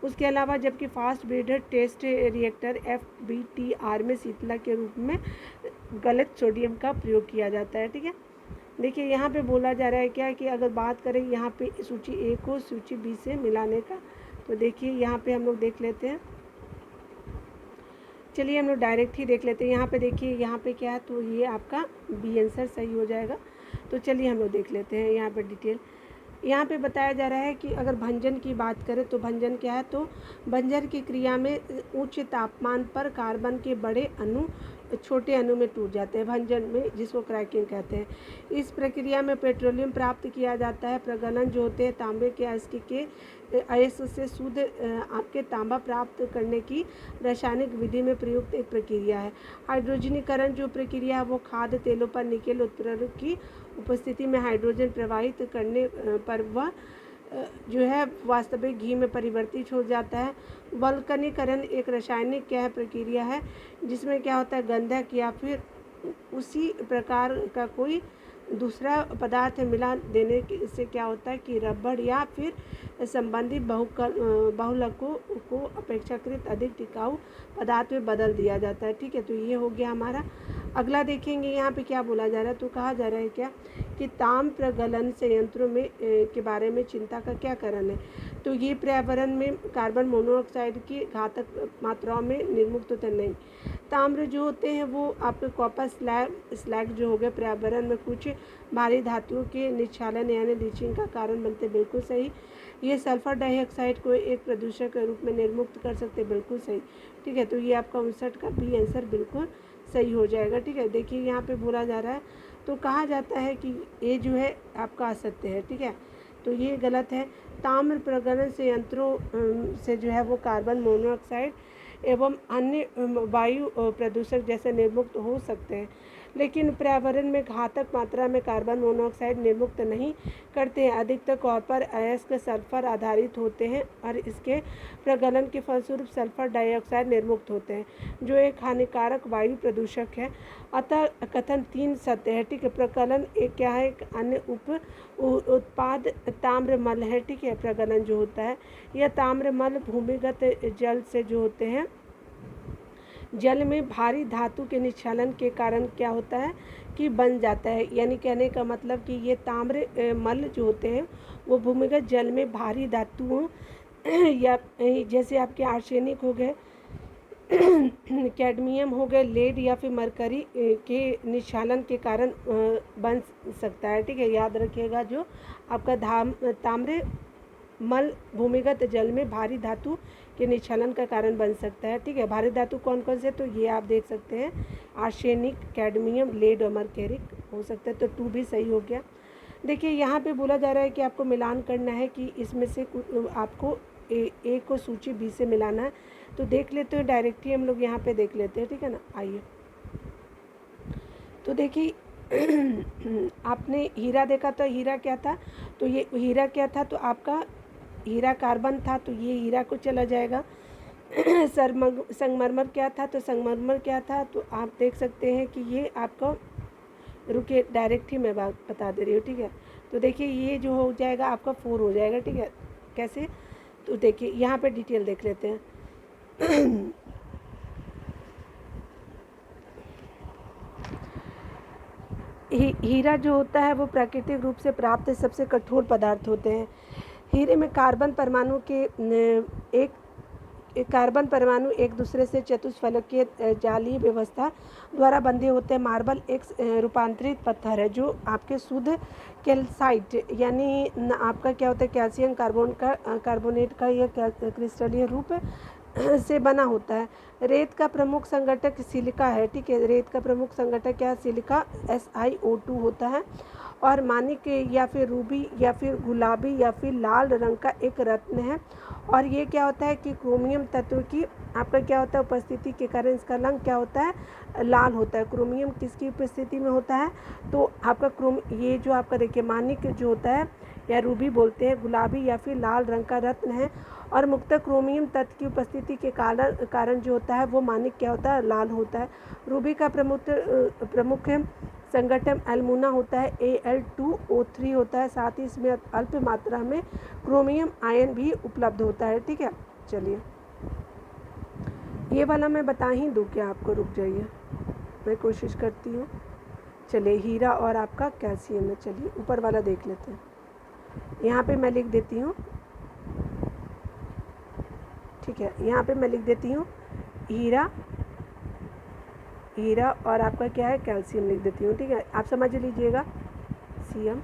उसके अलावा जबकि fast breeder test reactor FBTR में शीतलक के रूप में गलत सोडियम का प्रयोग किया जाता है, ठीक है। देखिए यहाँ पे बोला जा रहा है क्या कि अगर बात करें यहाँ पे सूची ए को सूची बी से मिलाने का, तो देखिए यहाँ पे हम लोग देख लेते हैं। चलिए हम लोग डायरेक्ट ही देख लेते हैं। यहाँ पे देखिए यहाँ पे क्या है, तो ये आपका बी आंसर सही हो जाएगा। तो चलिए हम लोग देख लेते हैं यहाँ पे डिटेल। यहाँ पे बताया जा रहा है कि अगर भंजन की बात करें तो भंजन क्या है, तो भंजन की क्रिया में उच्च तापमान पर कार्बन के बड़े अणु छोटे अणु में टूट जाते हैं, भंजन में, जिसको क्रैकिंग कहते हैं। इस प्रक्रिया में पेट्रोलियम प्राप्त किया जाता है। प्रगलन जो होते हैं तांबे के अयस्क के अयस्क से शुद्ध आपके तांबा प्राप्त करने की रासायनिक विधि में प्रयुक्त एक प्रक्रिया है। हाइड्रोजनीकरण जो प्रक्रिया है वो खाद्य तेलों पर निकेल उत्प्रेरक की उपस्थिति में हाइड्रोजन प्रवाहित करने पर वह जो है वास्तविक घी में परिवर्तित हो जाता है। वल्कनीकरण एक रासायनिक क्या है प्रक्रिया है, जिसमें क्या होता है गंधक या फिर उसी प्रकार का कोई दूसरा पदार्थ मिला देने से क्या होता है कि रबड़ या फिर संबंधित बहुलकों को अपेक्षाकृत अधिक टिकाऊ पदार्थ में बदल दिया जाता है, ठीक है। तो ये हो गया हमारा। अगला देखेंगे यहाँ पे क्या बोला जा रहा है, तो कहा जा रहा है क्या कि ताम प्रगलन संयंत्रों में के बारे में चिंता का क्या कारण है, तो ये पर्यावरण में कार्बन मोनोऑक्साइड की घातक मात्राओं में निर्मुक्त होते नहीं। ताम्र जो होते हैं वो आपके कॉपर स्लैग जो हो गए पर्यावरण में कुछ भारी धातुओं के निक्षालन यानी लीचिंग का कारण बनते, बिल्कुल सही। ये सल्फर डाइऑक्साइड को एक प्रदूषक के रूप में निर्मुक्त कर सकते, बिल्कुल सही, ठीक है। तो ये आपका 59 का बी आंसर बिल्कुल सही हो जाएगा, ठीक है। देखिए यहाँ पे बोला जा रहा है, तो कहा जाता है कि ये जो है आपका असत्य है, ठीक है, तो ये गलत है। ताम्र प्रगलन संयंत्रों से जो है वो कार्बन मोनोऑक्साइड एवं अन्य वायु प्रदूषक जैसे निर्मुक्त हो सकते हैं। लेकिन पर्यावरण में घातक मात्रा में कार्बन मोनोऑक्साइड निर्मुक्त नहीं करते हैं। अधिकतर कॉपर, अयस्क, सल्फर आधारित होते हैं और इसके प्रगलन के फलस्वरूप सल्फर डाइऑक्साइड निर्मुक्त होते हैं, जो एक हानिकारक वायु प्रदूषक है। अतः कथन 3 सत्य है, ठीक है। प्रकलन एक क्या है, एक अन्य उत्पाद ताम्र मल है, ठीक है। प्रगलन जो होता है यह ताम्र मल भूमिगत जल से जो होते हैं, जल में भारी धातु के निक्षालन के कारण क्या होता है कि बन जाता है। यानी कहने का मतलब कि ये ताम्र मल जो होते हैं वो भूमिगत जल में भारी धातुओं या जैसे आपके आर्सेनिक हो गए, कैडमियम हो गए, लेड या फिर मरकरी के निक्षालन के कारण बन सकता है, ठीक है। याद रखिएगा, जो आपका ताम्र मल भूमिगत जल में भारी धातु के निक्षालन का कारण बन सकता है, ठीक है। भारी धातु कौन कौन से, तो ये आप देख सकते हैं, आर्सेनिक, कैडमियम, लेड और मरकरी हो सकता है। तो 2 भी सही हो गया। देखिए यहाँ पे बोला जा रहा है कि आपको मिलान करना है कि इसमें से आपको ए को सूची बी से मिलाना है। तो देख लेते हैं, डायरेक्टली हम लोग यहाँ पे देख लेते हैं, ठीक है ना। आइए, तो देखिए आपने हीरा देखा, तो हीरा क्या था, तो ये हीरा क्या था, तो आपका हीरा कार्बन था, तो ये हीरा को चला जाएगा। संगमरमर क्या था, तो संगमरमर क्या था, तो आप देख सकते हैं कि ये आपका, रुकिए डायरेक्ट ही मैं बात बता दे रही हूँ, ठीक है। तो देखिए ये जो हो जाएगा आपका 4 हो जाएगा, ठीक है। कैसे, तो देखिए यहाँ पे डिटेल देख लेते हैं। हीरा जो होता है वो प्राकृतिक रूप से प्राप्त सबसे कठोर पदार्थ होते हैं। हीरे में कार्बन परमाणु एक दूसरे से चतुष्फलकीय जालीय व्यवस्था द्वारा बंधे होते हैं। मार्बल एक रूपांतरित पत्थर है जो आपके शुद्ध कैल्साइट यानी आपका क्या होता है, कैल्शियम कार्बोनेट का यह क्रिस्टलीय रूप से बना होता है। रेत का प्रमुख संगठक सिलिका है, ठीक है। रेत का प्रमुख संगठक क्या है, सिलिका SiO2 होता है। और मानिक या फिर रूबी या फिर गुलाबी या फिर लाल रंग का एक रत्न है। और ये क्या होता है कि क्रोमियम तत्व की आपका क्या होता है, उपस्थिति के कारण इसका रंग क्या होता है, लाल होता है। क्रोमियम किसकी उपस्थिति में होता है, तो आपका ये जो आपका देखिए मानिक जो होता है या रूबी बोलते हैं, गुलाबी या फिर लाल रंग का रत्न है। और मुक्त क्रोमियम तत्व की उपस्थिति के कारण जो होता है वो मानिक क्या होता है, लाल होता है। रूबी का प्रमुख संगठन एल्मुना होता है, Al2O3 होता है। साथ ही इसमें अल्प मात्रा में क्रोमियम आयन भी उपलब्ध होता है, ठीक है। चलिए ये वाला मैं बता ही दूँ क्या आपको, रुक जाइए मैं कोशिश करती हूँ। चलिए हीरा और आपका कैल्शियम है, चलिए ऊपर वाला देख लेते हैं। यहाँ पे मैं लिख देती हूँ, ठीक है। यहाँ पे मैं लिख देती हूँ हीरा और आपका क्या है, कैल्शियम लिख देती हूँ, ठीक है। आप समझ लीजिएगा, Cm,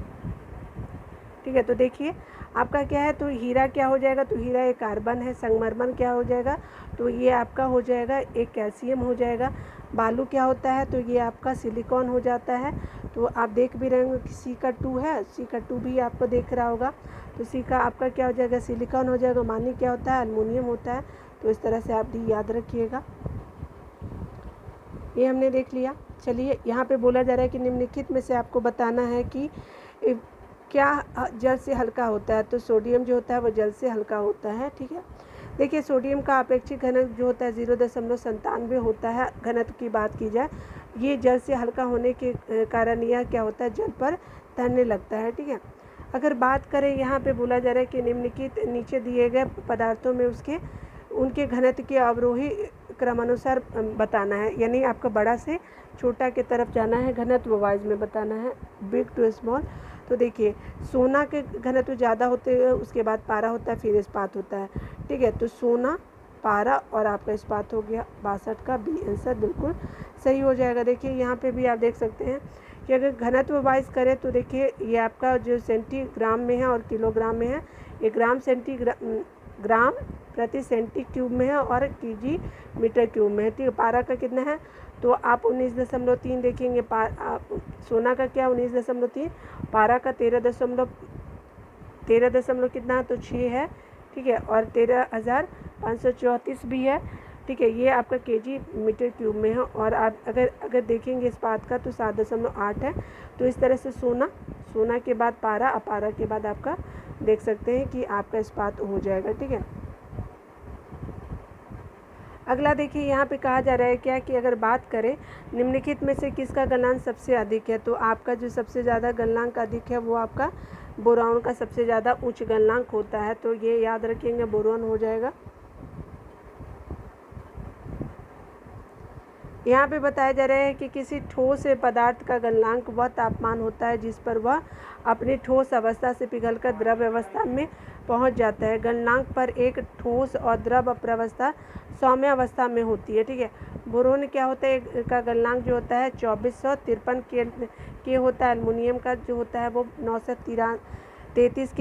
ठीक है। तो देखिए आपका क्या है, तो हीरा क्या हो जाएगा, तो हीरा एक कार्बन है। संगमरमर क्या हो जाएगा, तो ये आपका हो जाएगा एक कैल्शियम हो जाएगा। बालू क्या होता है, तो ये आपका सिलिकॉन हो जाता है। तो आप देख भी रहे होंगे कि C का 2 है, C का 2 भी आपको देख रहा होगा। तो C का आपका क्या हो जाएगा, सिलिकॉन हो जाएगा। मानिक क्या होता है, एल्युमिनियम होता है। तो इस तरह से आप भी याद रखिएगा। ये हमने देख लिया। चलिए यहाँ पे बोला जा रहा है कि निम्नलिखित में से आपको बताना है कि क्या जल से हल्का होता है। तो सोडियम जो होता है वो जल से हल्का होता है, ठीक है। देखिए सोडियम का अपेक्षित घनत्व जो होता है 0.97 होता है। घनत्व की बात की जाए, ये जल से हल्का होने के कारण यह क्या होता है, जल पर तैरने लगता है, ठीक है। अगर बात करें, यहाँ पे बोला जा रहा है कि निम्नलिखित नीचे दिए गए पदार्थों में उनके घनत्व के अवरोही क्रमानुसार बताना है। यानी आपका बड़ा से छोटा के तरफ जाना है, घनत्व वाइज में बताना है, बिग टू स्मॉल। तो देखिए सोना के घनत्व ज़्यादा होते हैं, उसके बाद पारा होता है, फिर इस्पात होता है, ठीक है। तो सोना, पारा और आपका इस्पात हो गया। 62 का बी आंसर बिल्कुल सही हो जाएगा। देखिए यहाँ पे भी आप देख सकते हैं कि अगर घनत्व वाइज करें तो देखिए ये आपका जो सेंटीग्राम में है और किलोग्राम में है, ये ग्राम प्रति सेंटीक्यूब में है और केजी मीटर क्यूब में है, ठीक है। पारा का कितना है, तो आप 19.3 देखेंगे। सोना का क्या 19.3, पारा का 13 दशमलव कितना, तो 6 है, ठीक है। और 13,534 भी है। ठीक है। ये आपका केजी मीटर क्यूब में है। और आप अगर देखेंगे इस्पात का तो 7.8 है। तो इस तरह से सोना के बाद पारा, पारा के बाद आपका देख सकते हैं कि आपका इस्पात हो जाएगा। ठीक है। अगला देखिए, यहाँ पे कहा जा रहा है क्या कि अगर बात करें निम्नलिखित में से किसका गलनांक सबसे अधिक है, तो आपका जो सबसे ज़्यादा गलनांक अधिक है वो आपका बोरॉन का सबसे ज़्यादा उच्च गलनांक होता है। तो ये याद रखेंगे, बोरॉन हो जाएगा। यहाँ पे बताया जा रहा है कि किसी ठोस पदार्थ का गलनांक वह तापमान होता है जिस पर वह अपनी ठोस अवस्था से पिघलकर द्रव अवस्था में पहुँच जाता है। गलनांक पर एक ठोस और द्रव प्रवस्था सौम्य अवस्था में होती है। ठीक है। बोरोन क्या होता है, का गलनांक जो होता है 2453 के होता है। एल्युमिनियम का जो होता है वो 933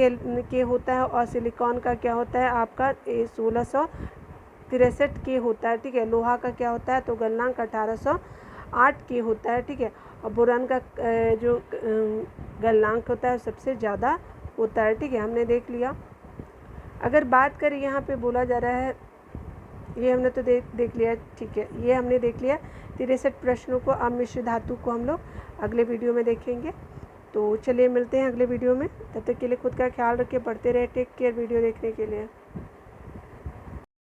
के होता है। और सिलिकॉन का क्या होता है आपका 1663 के होता है। ठीक है। लोहा का क्या होता है, तो गलनांक 1808 के होता है। ठीक है। और बोरान का जो गलनांक होता है सबसे ज़्यादा होता है। ठीक है, हमने देख लिया। अगर बात करें यहाँ पे बोला जा रहा है, ये हमने तो देख लिया। ठीक है, ये हमने देख लिया 63 प्रश्नों को। अब मिश्र धातु को हम लोग अगले वीडियो में देखेंगे। तो चलिए मिलते हैं अगले वीडियो में। तब तक के लिए खुद का ख्याल रखिए, पढ़ते रहे। टेक केयर वीडियो देखने के लिए।